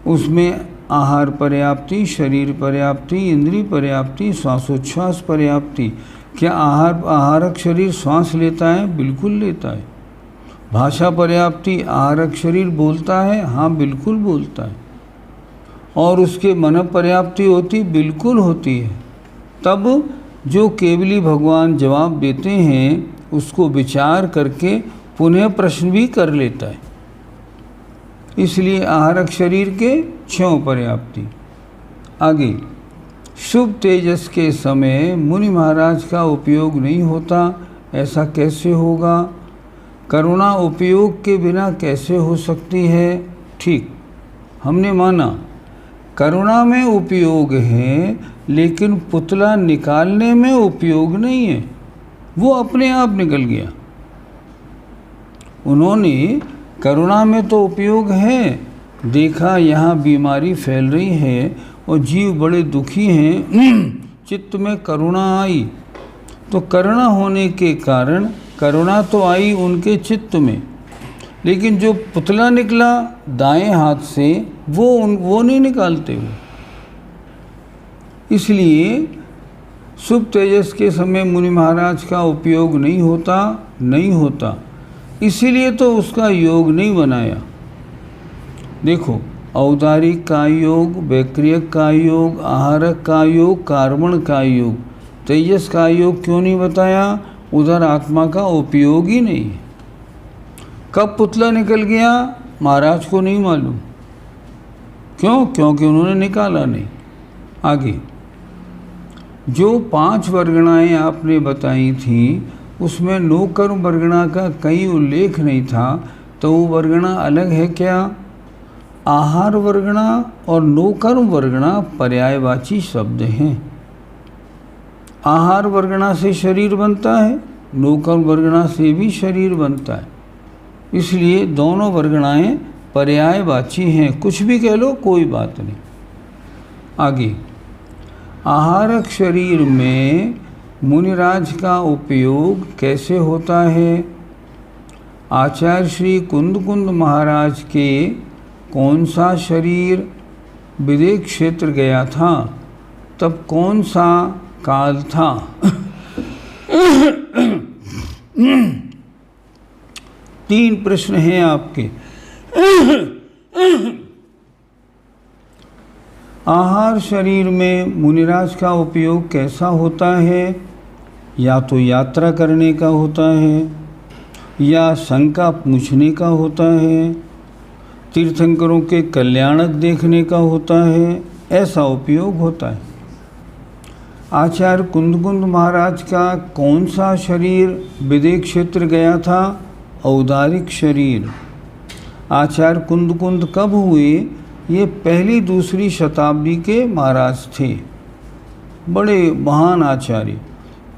उसमें आहार पर्याप्ति, शरीर पर्याप्ति, इंद्रिय पर्याप्ति, श्वासोच्छ्वास पर्याप्ति। क्या आहारक शरीर श्वास लेता है? बिल्कुल लेता है। भाषा पर्याप्ति, आहारक शरीर बोलता है? हाँ, बिल्कुल बोलता है। और उसके मन पर्याप्ति होती? बिल्कुल होती है। तब जो केवली भगवान जवाब देते हैं उसको विचार करके पुनः प्रश्न भी कर लेता है। इसलिए आहारक शरीर के 6 पर्याप्ति। आगे, शुभ तेजस के समय मुनि महाराज का उपयोग नहीं होता, ऐसा कैसे होगा? करुणा उपयोग के बिना कैसे हो सकती है? ठीक, हमने माना करुणा में उपयोग है, लेकिन पुतला निकालने में उपयोग नहीं है, वो अपने आप निकल गया। उन्होंने करुणा में तो उपयोग है, देखा यहाँ बीमारी फैल रही है और जीव बड़े दुखी हैं, चित्त में करुणा आई, तो करुणा होने के कारण करुणा तो आई उनके चित्त में, लेकिन जो पुतला निकला दाएं हाथ से वो नहीं निकालते वो। इसलिए शुभ तेजस के समय मुनि महाराज का उपयोग नहीं होता, इसीलिए तो उसका योग नहीं बनाया। देखो, औदारिक का योग, वैक्रियक का योग, आहारक का योग, कार्बण का योग, तेजस का योग क्यों नहीं बताया? उधर आत्मा का उपयोग ही नहीं है। कब पुतला निकल गया महाराज को नहीं मालूम। क्यों? क्योंकि उन्होंने निकाला नहीं। आगे, जो 5 वर्गणाएं आपने बताई थी उसमें नो कर्म वर्गणा का कहीं उल्लेख नहीं था, तो वो वर्गणा अलग है क्या? आहार वर्गणा और नो कर्म वर्गणा पर्यायवाची शब्द हैं। आहार वर्गणा से शरीर बनता है, नो कर्म वर्गणा से भी शरीर बनता है, इसलिए दोनों वर्गणाएं पर्यायवाची हैं। कुछ भी कह लो, कोई बात नहीं। आगे, आहारक शरीर में मुनिराज का उपयोग कैसे होता है? आचार्य श्री कुंद महाराज के कौन सा शरीर विदेह क्षेत्र गया था, तब कौन सा काल था? तीन प्रश्न हैं आपके। आहार शरीर में मुनिराज का उपयोग कैसा होता है? या तो यात्रा करने का होता है, या शंका पूछने का होता है, तीर्थंकरों के कल्याणक देखने का होता है, ऐसा उपयोग होता है। आचार्य कुंद महाराज का कौन सा शरीर विदेह क्षेत्र गया था? औदारिक शरीर। आचार्य कुंद कब हुए? ये 1ली-2री शताब्दी के महाराज थे, बड़े महान आचार्य,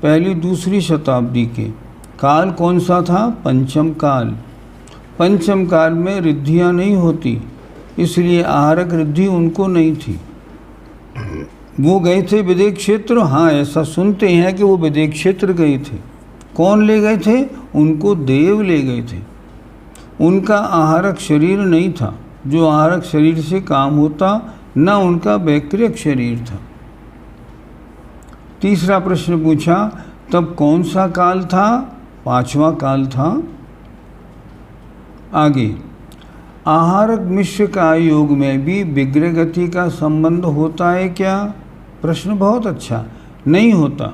1ली-2री शताब्दी के। काल कौन सा था? पंचम काल। पंचम काल में रिद्धियाँ नहीं होती, इसलिए आहारक रिद्धि उनको नहीं थी। वो गए थे विदेश क्षेत्र, हाँ ऐसा सुनते हैं कि वो विदेश क्षेत्र गए थे। कौन ले गए थे? उनको देव ले गए थे। उनका आहारक शरीर नहीं था, जो आहारक शरीर से काम होता, न उनका वैक्रियक शरीर था। तीसरा प्रश्न पूछा, तब कौन सा काल था? पांचवा काल था। आगे, आहारक मिश्र का योग में भी विग्रह गति का संबंध होता है क्या? प्रश्न बहुत अच्छा। नहीं होता।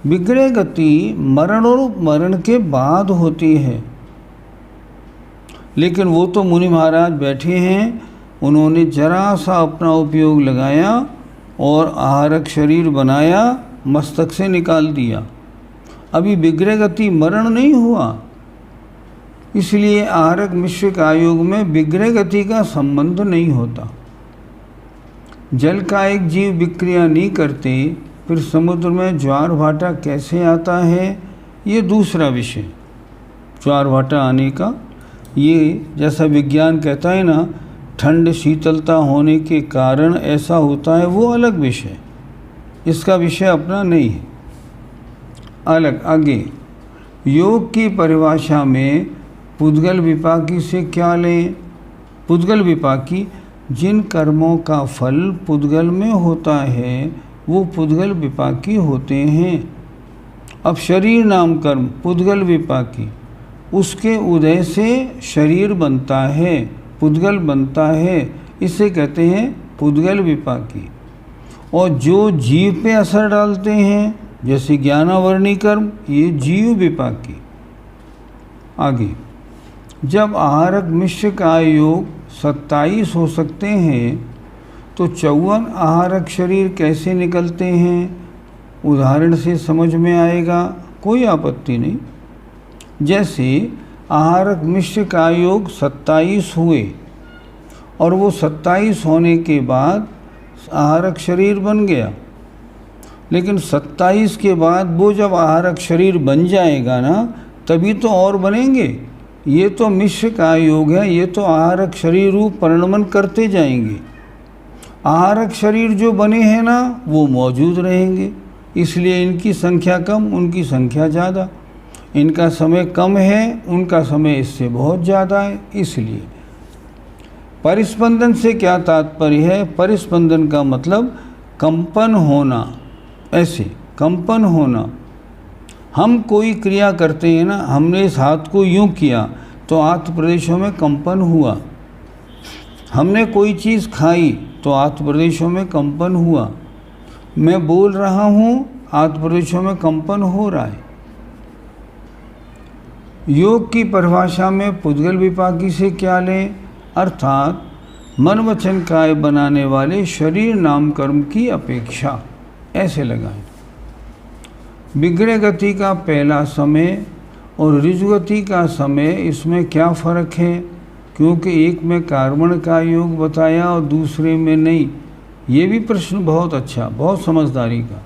विग्रह गति मरण और उपमरण के बाद होती है। लेकिन वो तो मुनि महाराज बैठे हैं, उन्होंने जरा सा अपना उपयोग लगाया और आहारक शरीर बनाया, मस्तक से निकाल दिया। अभी विग्रह गति मरण नहीं हुआ, इसलिए आहारक मिश्र का योग में विग्रह गति का संबंध नहीं होता। जल का एक जीव विक्रिया नहीं करते, फिर समुद्र में ज्वार भाटा कैसे आता है, ये दूसरा विषय। ज्वार भाटा आने का, ये जैसा विज्ञान कहता है ना, ठंड शीतलता होने के कारण ऐसा होता है, वो अलग विषय, इसका विषय अपना नहीं है, अलग। आगे, योग की परिभाषा में पुद्गल विपाकी से क्या लें? पुद्गल विपाकी जिन कर्मों का फल पुद्गल में होता है, वो पुद्गल विपाकी होते हैं। अब शरीर नाम कर्म पुद्गल विपाकी, उसके उदय से शरीर बनता है, पुद्गल बनता है, इसे कहते हैं पुद्गल विपाकी। और जो जीव पे असर डालते हैं, जैसे ज्ञानावरणी कर्म, ये जीव विपाकी। आगे, जब आहारक मिश्र का योग 27 हो सकते हैं, तो 54 आहारक शरीर कैसे निकलते हैं? उदाहरण से समझ में आएगा, कोई आपत्ति नहीं। जैसे आहारक मिश्र का योग 27 हुए और वो 27 होने के बाद आहारक शरीर बन गया, लेकिन 27 के बाद वो जब आहारक शरीर बन जाएगा ना, तभी तो और बनेंगे। ये तो मिश्र का योग है, ये तो आहारक शरीर रूप परिणमन करते जाएंगे। आहारक शरीर जो बने हैं ना, वो मौजूद रहेंगे, इसलिए इनकी संख्या कम, उनकी संख्या ज़्यादा। इनका समय कम है, उनका समय इससे बहुत ज़्यादा है। इसलिए परिस्पंदन से क्या तात्पर्य है? परिस्पंदन का मतलब कंपन होना, ऐसे कंपन होना। हम कोई क्रिया करते हैं ना, हमने इस हाथ को यूं किया तो आत्म प्रदेशों में कंपन हुआ। हमने कोई चीज़ खाई तो आत्म प्रदेशों में कंपन हुआ। मैं बोल रहा हूँ, आत्म प्रदेशों में कंपन हो रहा है। योग की परिभाषा में पुद्गल विपाकी से क्या लें? अर्थात मन वचन काय बनाने वाले शरीर नाम कर्म की अपेक्षा, ऐसे लगाएं। विग्रह गति का पहला समय और ऋजुगति का समय, इसमें क्या फ़र्क है? क्योंकि एक में कार्बन का योग बताया और दूसरे में नहीं। ये भी प्रश्न बहुत अच्छा, बहुत समझदारी का।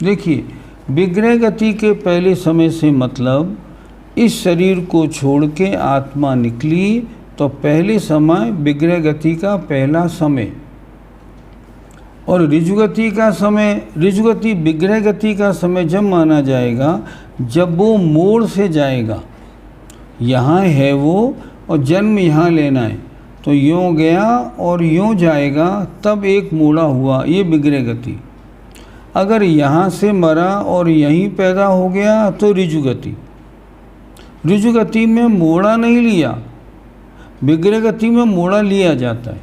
देखिए, विग्रह गति के पहले समय से मतलब इस शरीर को छोड़ के आत्मा निकली, तो पहले समय विग्रह गति का पहला समय। और ऋजुगति का समय, ऋजुगति विग्रह गति का समय जब माना जाएगा जब वो मोड़ से जाएगा। यहाँ है वो और जन्म यहाँ लेना है, तो यूँ गया और यूँ जाएगा, तब एक मोड़ा हुआ, ये विग्रह गति। अगर यहाँ से मरा और यहीं पैदा हो गया तो ऋजुगति। ऋजुगति में मोड़ा नहीं लिया, विग्रह गति में मोड़ा लिया जाता है।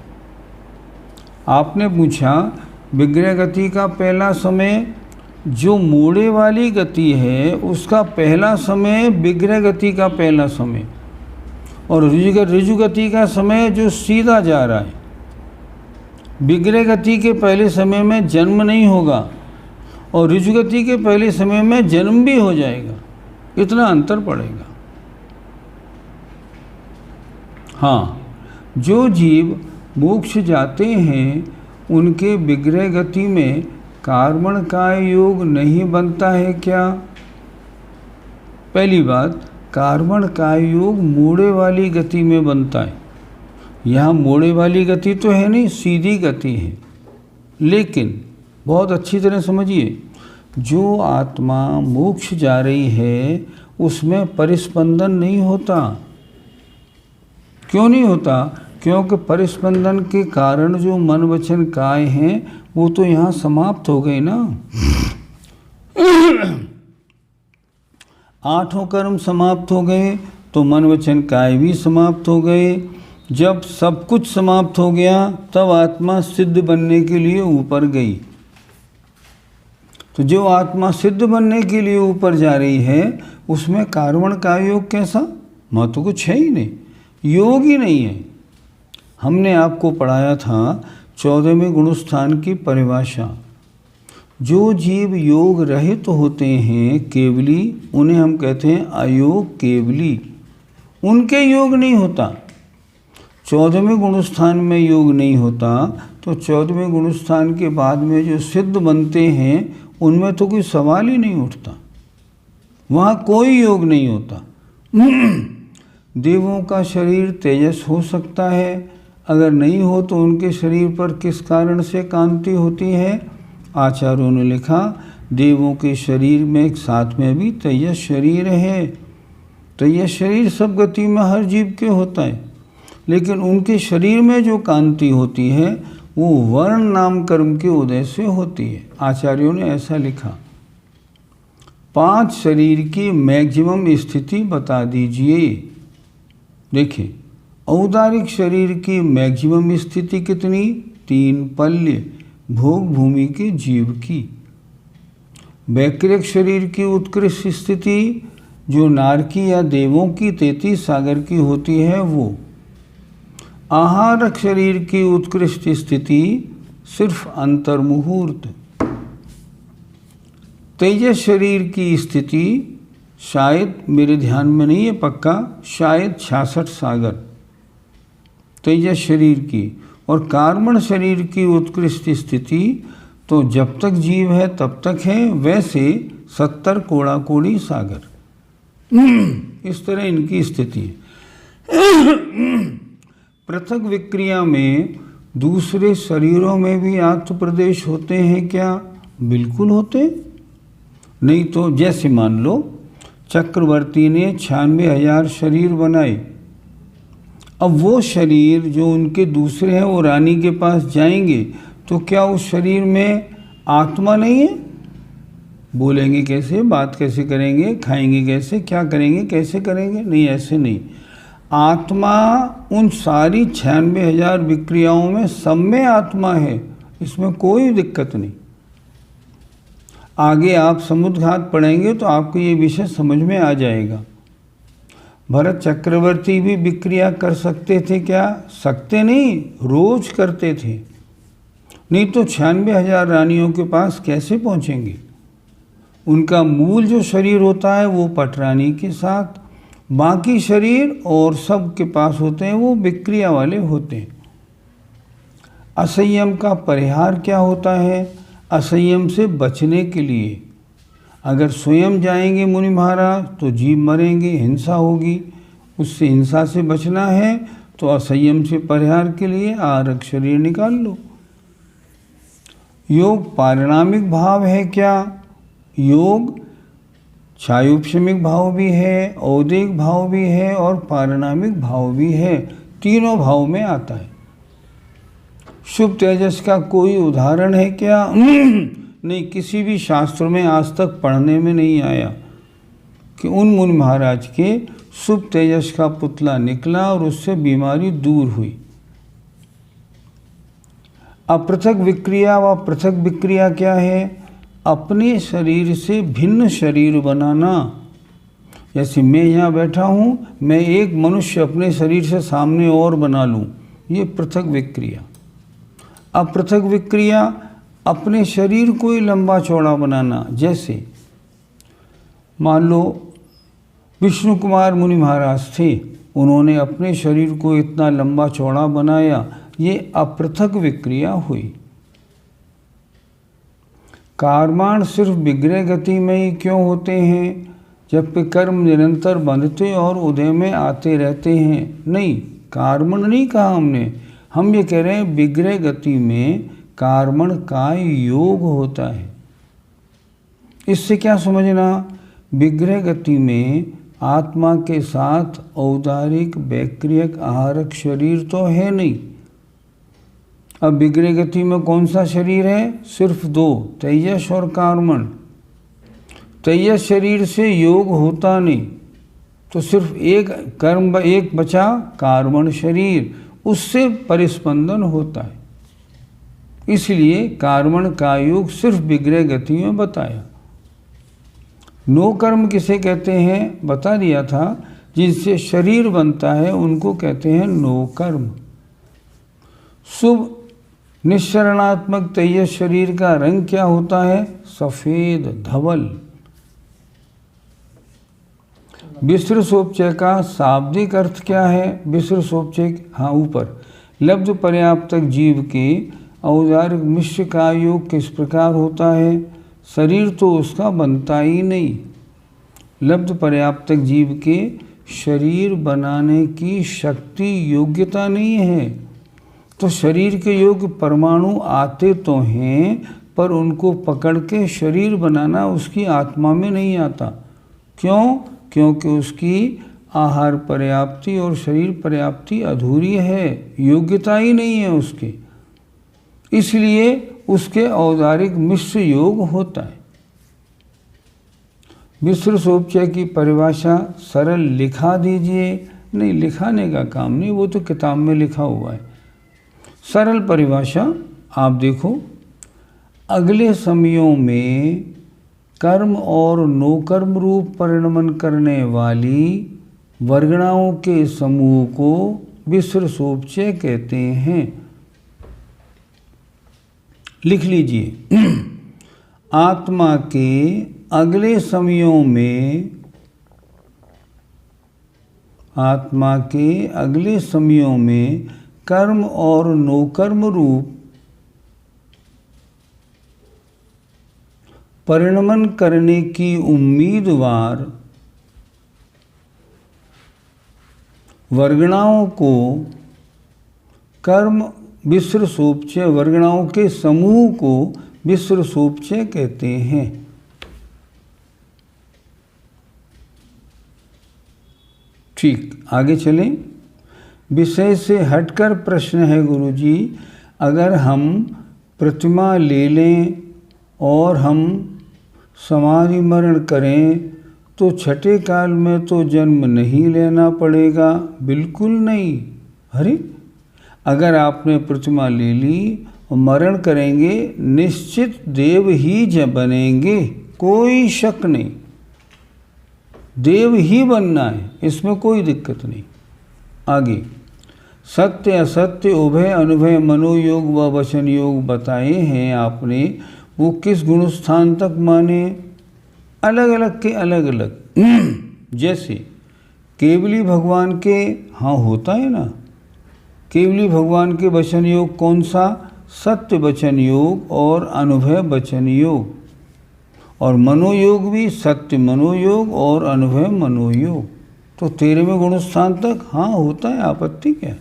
आपने पूछा विग्रह गति का पहला समय, जो मोड़े वाली गति है उसका पहला समय विग्रह गति का पहला समय, और ऋजुगति का समय जो सीधा जा रहा है। विग्रह गति के पहले समय में जन्म नहीं होगा और ऋजुगति के पहले समय में जन्म भी हो जाएगा, इतना अंतर पड़ेगा। हाँ, जो जीव मोक्ष जाते हैं उनके विग्रह गति में कार्बन का योग नहीं बनता है क्या? पहली बात, कार्बन का योग मोड़े वाली गति में बनता है। यहाँ मोड़े वाली गति तो है नहीं, सीधी गति है। लेकिन बहुत अच्छी तरह समझिए, जो आत्मा मोक्ष जा रही है उसमें परिस्पंदन नहीं होता। क्यों नहीं होता? क्योंकि परिस्पंदन के कारण जो मन वचन काय हैं वो तो यहाँ समाप्त हो गए ना। आठों कर्म समाप्त हो गए तो मन वचन काय भी समाप्त हो गए। जब सब कुछ समाप्त हो गया तब आत्मा सिद्ध बनने के लिए ऊपर गई। तो जो आत्मा सिद्ध बनने के लिए ऊपर जा रही है उसमें कार्बन का योग कैसा? वहाँ तो कुछ है ही नहीं, योग ही नहीं है। हमने आपको पढ़ाया था 14वें गुणस्थान की परिभाषा। जो जीव योग रहित तो होते हैं केवली, उन्हें हम कहते हैं अयोग केवली। उनके योग नहीं होता। 14वें गुणस्थान में योग नहीं होता तो 14वें गुणस्थान के बाद में जो सिद्ध बनते हैं उनमें तो कोई सवाल ही नहीं उठता, वहाँ कोई योग नहीं होता। देवों का शरीर तेजस हो सकता है, अगर नहीं हो तो उनके शरीर पर किस कारण से कांति होती है? आचार्यों ने लिखा देवों के शरीर में एक साथ में भी तेजस शरीर है। तेजस शरीर सब गति में हर जीव के होता है, लेकिन उनके शरीर में जो कांति होती है वो वर्ण नाम कर्म के उदय से होती है। आचार्यों ने ऐसा लिखा। 5 शरीर की मैक्सिमम स्थिति बता दीजिए। देखिए, औदारिक शरीर की मैक्सिमम स्थिति कितनी? 3 पल्य भोग भूमि के जीव की। वैकृत शरीर की उत्कृष्ट स्थिति जो नारकी या देवों की 33 सागर की होती है वो। आहारक शरीर की उत्कृष्ट स्थिति सिर्फ अंतर्मुहूर्त। तेजस शरीर की स्थिति शायद, मेरे ध्यान में नहीं है पक्का, शायद 66 सागर तेजस शरीर की। और कार्बन शरीर की उत्कृष्ट स्थिति तो जब तक जीव है तब तक है, वैसे 70 कोड़ा कोड़ी सागर। इस तरह इनकी स्थिति है। पृथक विक्रिया में दूसरे शरीरों में भी आत्म प्रदेश होते हैं क्या? बिल्कुल होते। नहीं तो जैसे मान लो चक्रवर्ती ने 96,000 शरीर बनाए। अब वो शरीर जो उनके दूसरे हैं वो रानी के पास जाएंगे तो क्या उस शरीर में आत्मा नहीं है? बोलेंगे कैसे, बात कैसे करेंगे, खाएंगे कैसे, क्या करेंगे, कैसे करेंगे? नहीं, ऐसे नहीं। आत्मा उन सारी 96,000 विक्रियाओं में सब में आत्मा है, इसमें कोई दिक्कत नहीं। आगे आप समुद्घात पढ़ेंगे तो आपको ये विषय समझ में आ जाएगा। भरत चक्रवर्ती भी विक्रिया कर सकते थे क्या? सकते नहीं, रोज करते थे। नहीं तो 96,000 रानियों के पास कैसे पहुंचेंगे? उनका मूल जो शरीर होता है वो पटरानी के साथ, बाकी शरीर और सब के पास होते हैं वो विक्रिया वाले होते हैं। असंयम का परिहार क्या होता है? असंयम से बचने के लिए अगर स्वयं जाएंगे मुनि महाराज तो जीव मरेंगे, हिंसा होगी। उससे हिंसा से बचना है तो असंयम से परिहार के लिए आरक शरीर निकाल लो। योग पारिणामिक भाव है क्या? योग छायोपशमिक भाव भी है, औदिक भाव भी है और पारिणामिक भाव भी है। तीनों भाव में आता है। शुभ तेजस का कोई उदाहरण है क्या? नहीं, किसी भी शास्त्र में आज तक पढ़ने में नहीं आया कि उन मुनि महाराज के शुभ तेजस का पुतला निकला और उससे बीमारी दूर हुई। अपृथक विक्रिया व पृथक विक्रिया क्या है? अपने शरीर से भिन्न शरीर बनाना। जैसे मैं यहाँ बैठा हूँ, मैं एक मनुष्य अपने शरीर से सामने और बना लूँ, ये पृथक विक्रिया। अपृथक विक्रिया अपने शरीर को ही लंबा चौड़ा बनाना। जैसे मान लो विष्णु कुमार मुनि महाराज थे, उन्होंने अपने शरीर को इतना लंबा चौड़ा बनाया, ये अपृथक विक्रिया हुई। कार्बाण सिर्फ विग्रह गति में ही क्यों होते हैं? जब पे कर्म निरंतर बंधते और उदय में आते रहते हैं। नहीं, कार्मण नहीं कहा हमने, हम ये कह रहे हैं विग्रह गति में कार्मण का योग होता है। इससे क्या समझना, विग्रह गति में आत्मा के साथ औदारिक वैक्रियक आहारक शरीर तो है नहीं। अब विग्रह गति में कौन सा शरीर है, सिर्फ दो, तेजस और कार्मण। तेजस शरीर से योग होता नहीं, तो सिर्फ एक बचा कार्मण शरीर, उससे परिस्पंदन होता है। इसलिए कार्मण का योग सिर्फ विग्रह गति में बताया। नो कर्म किसे कहते हैं बता दिया था, जिनसे शरीर बनता है उनको कहते हैं नो कर्म। शुभ निश्चरणात्मक तेजस शरीर का रंग क्या होता है, सफेद धवल। विसृसोपचय का शाब्दिक अर्थ क्या है, विसृसोपचय, हाँ ऊपर, लब्ध पर्याप्तक जीव के औदारिक मिश्र का योग किस प्रकार होता है, शरीर तो उसका बनता ही नहीं। लब्ध पर्याप्तक जीव के शरीर बनाने की शक्ति योग्यता नहीं है, तो शरीर के योग्य परमाणु आते तो हैं, पर उनको पकड़ के शरीर बनाना उसकी आत्मा में नहीं आता। क्यों, क्योंकि उसकी आहार पर्याप्ति और शरीर पर्याप्ति अधूरी है, योग्यता ही नहीं है उसके, इसलिए उसके औदारिक मिश्र योग होता है। विसृसोपचय की परिभाषा सरल लिखा दीजिए। नहीं, लिखाने का काम नहीं, वो तो किताब में लिखा हुआ है। सरल परिभाषा आप देखो, अगले समयों में कर्म और नोकर्म रूप परिणमन करने वाली वर्गणाओं के समूह को विसृसोपचय कहते हैं। लिख लीजिए, आत्मा के अगले समयों में, आत्मा के अगले समयों में कर्म और नोकर्म रूप परिणमन करने की उम्मीदवार वर्गणाओं को कर्म विसृसोपचय, वर्गणाओं के समूह को विसृसोपचय कहते हैं। ठीक, आगे चलें। विषय से हटकर प्रश्न है गुरुजी, अगर हम प्रतिमा ले लें और हम समाधि मरण करें तो छठे काल में तो जन्म नहीं लेना पड़ेगा? बिल्कुल नहीं। अरे, अगर आपने प्रतिमा ले ली और मरण करेंगे, निश्चित देव ही बनेंगे, कोई शक नहीं, देव ही बनना है, इसमें कोई दिक्कत नहीं। आगे, सत्य असत्य उभय अनुभय मनोयोग व वचन योग बताए हैं आपने, वो किस गुणस्थान तक माने? अलग अलग के अलग अलग। जैसे केवली भगवान के, हाँ होता है ना, केवली भगवान के वचन योग कौन सा? सत्य वचन योग और अनुभय वचन योग। और मनोयोग भी सत्य मनोयोग और अनुभय मनोयोग। तो 13वें गुणस्थान तक हाँ होता है, आपत्ति क्या?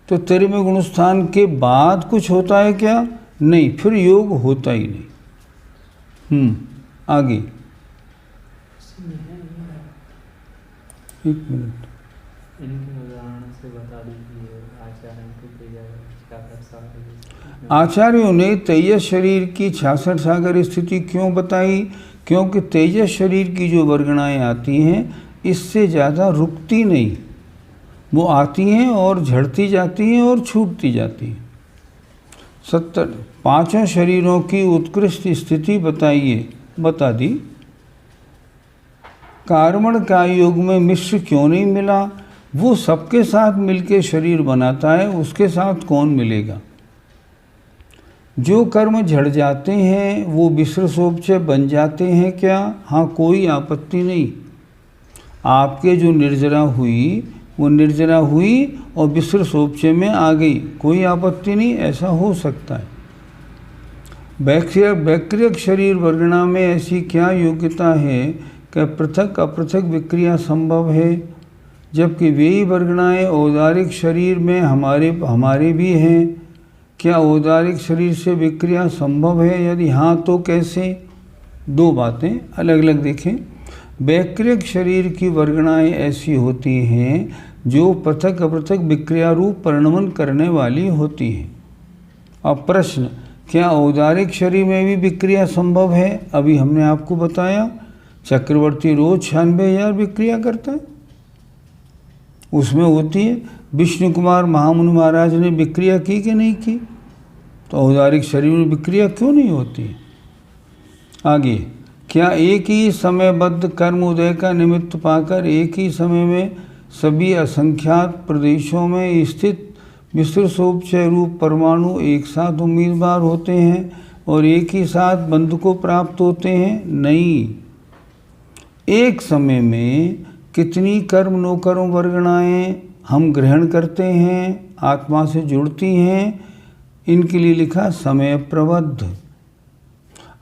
तो 13वें गुणस्थान के बाद कुछ होता है क्या? नहीं, फिर योग होता ही नहीं। आगे, एक मिनट, आचार्यों ने तेजस शरीर की 66 सागर स्थिति क्यों बताई? क्योंकि तेजस शरीर की जो वर्गणाएं आती हैं, इससे ज़्यादा रुकती नहीं, वो आती हैं और झड़ती जाती हैं और छूटती जाती हैं। 70 पांचों शरीरों की उत्कृष्ट स्थिति बताइए। बता दी। कार्मण का योग में मिश्र क्यों नहीं मिला? वो सबके साथ मिलके शरीर बनाता है, उसके साथ कौन मिलेगा? जो कर्म झड़ जाते हैं वो विसृसोपचय बन जाते हैं क्या? हाँ, कोई आपत्ति नहीं। आपके जो निर्जरा हुई वो निर्जरा हुई और विसृसोपचय में आ गई, कोई आपत्ति नहीं, ऐसा हो सकता है। वैक्रियक शरीर वर्गणा में ऐसी क्या योग्यता है कि पृथक अपृथक विक्रिया संभव है, जबकि वे ही वर्गणाएँ औदारिक शरीर में हमारे भी हैं। क्या औदारिक शरीर से विक्रिया संभव है? यदि हाँ तो कैसे? दो बातें अलग अलग देखें। वैक्रिक शरीर की वर्गणाएँ ऐसी होती हैं जो पृथक अपृथक विक्रिया रूप परिणमन करने वाली होती हैं। अब प्रश्न, क्या औदारिक शरीर में भी विक्रिया संभव है? अभी हमने आपको बताया चक्रवर्ती रोज 96,000 विक्रिया करता है, उसमें होती है। विष्णु कुमार महामुनि महाराज ने विक्रिया की कि नहीं की? तो औदारिक शरीर में विक्रिया क्यों नहीं होती? आगे, क्या एक ही समयबद्ध कर्म उदय का निमित्त पाकर एक ही समय में सभी असंख्यात प्रदेशों में स्थित विश्वसोपचय रूप परमाणु एक साथ उम्मीदवार होते हैं और एक ही साथ बंध को प्राप्त होते हैं? नहीं। एक समय में कितनी कर्म नौकरों वर्गणाएँ हम ग्रहण करते हैं, आत्मा से जुड़ती हैं, इनके लिए लिखा समय प्रबद्ध।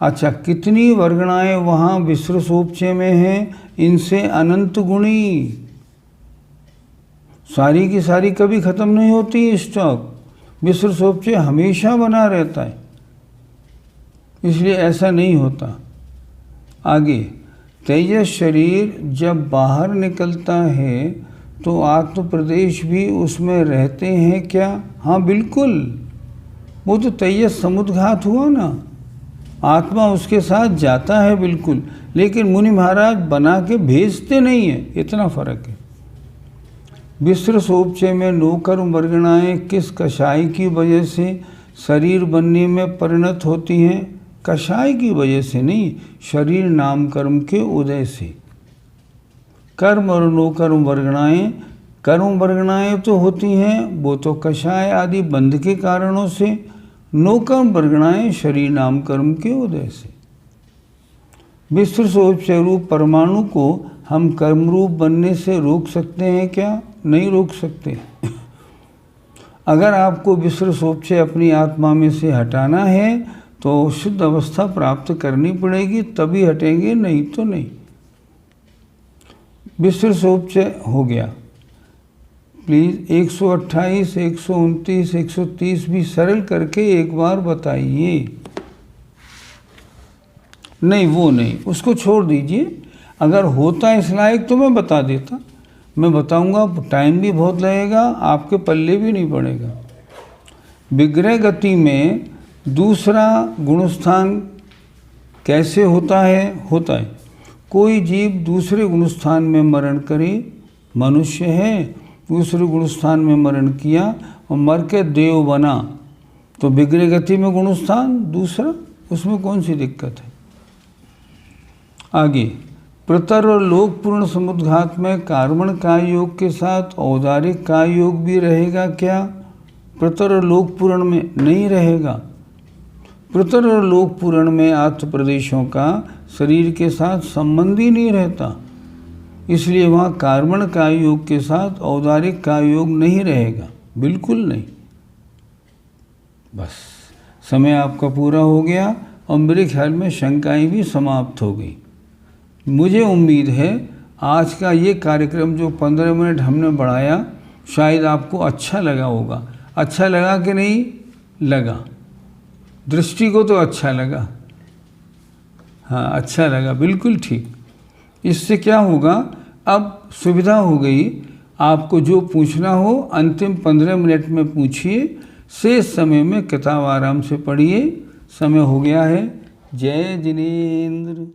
अच्छा, कितनी वर्गणाएँ वहाँ विश्वसोपचय में हैं, इनसे अनंत गुणी, सारी की सारी कभी ख़त्म नहीं होती स्टॉक, विश्वसोपचय हमेशा बना रहता है, इसलिए ऐसा नहीं होता। आगे, तेजस शरीर जब बाहर निकलता है तो आत्म प्रदेश भी उसमें रहते हैं क्या? हाँ बिल्कुल, वो तो तेजस समुद्घात हुआ ना, आत्मा उसके साथ जाता है बिल्कुल, लेकिन मुनि महाराज बना के भेजते नहीं है, इतना फर्क है। विश्वसोपचय में नौकर्म वर्गणाएँ किस कषाय की वजह से शरीर बनने में परिणत होती हैं? कषाय की वजह से नहीं, शरीर नाम कर्म के उदय से। कर्म और नौकर्म वर्गणाएँ, कर्म वर्गणाएँ तो होती हैं वो तो कषाय आदि बंध के कारणों से, नौकर्म वर्गणाएँ शरीर नाम कर्म के उदय से। विश्वसोपचय रूप परमाणु को हम कर्मरूप बनने से रोक सकते हैं क्या? नहीं रोक सकते। अगर आपको विश्वसोपचय अपनी आत्मा में से हटाना है तो शुद्ध अवस्था प्राप्त करनी पड़ेगी, तभी हटेंगे, नहीं तो नहीं। विश्वसोपचय हो गया। प्लीज़ 128, 129, 130 भी सरल करके एक बार बताइए। नहीं वो नहीं, उसको छोड़ दीजिए। अगर होता इस लायक तो मैं बता देता, मैं बताऊंगा, टाइम भी बहुत लगेगा, आपके पल्ले भी नहीं पड़ेगा। विग्रह गति में दूसरा गुणस्थान कैसे होता है? कोई जीव दूसरे गुणस्थान में मरण करे, मनुष्य है, दूसरे गुणस्थान में मरण किया और मर के देव बना, तो विग्रह गति में गुणस्थान दूसरा, उसमें कौन सी दिक्कत है? आगे, प्रतर और लोकपूर्ण समुद्घात में कार्बन काय योग के साथ औदारिक काय योग भी रहेगा क्या? प्रतर और लोकपूर्ण में नहीं रहेगा। प्रतर और लोकपूर्ण में आत्म प्रदेशों का शरीर के साथ संबंध ही नहीं रहता, इसलिए वहाँ कार्बन काय योग के साथ औदारिक काय योग नहीं रहेगा, बिल्कुल नहीं। बस समय आपका पूरा हो गया और मेरे ख्याल में शंकाएं भी समाप्त हो गई। मुझे उम्मीद है आज का ये कार्यक्रम जो 15 मिनट हमने बढ़ाया शायद आपको अच्छा लगा होगा। अच्छा लगा कि नहीं लगा? दृष्टि को तो अच्छा लगा, हाँ अच्छा लगा, बिल्कुल ठीक। इससे क्या होगा, अब सुविधा हो गई, आपको जो पूछना हो अंतिम 15 मिनट में पूछिए, शेष समय में किताब आराम से पढ़िए। समय हो गया है। जय जिनेंद्र।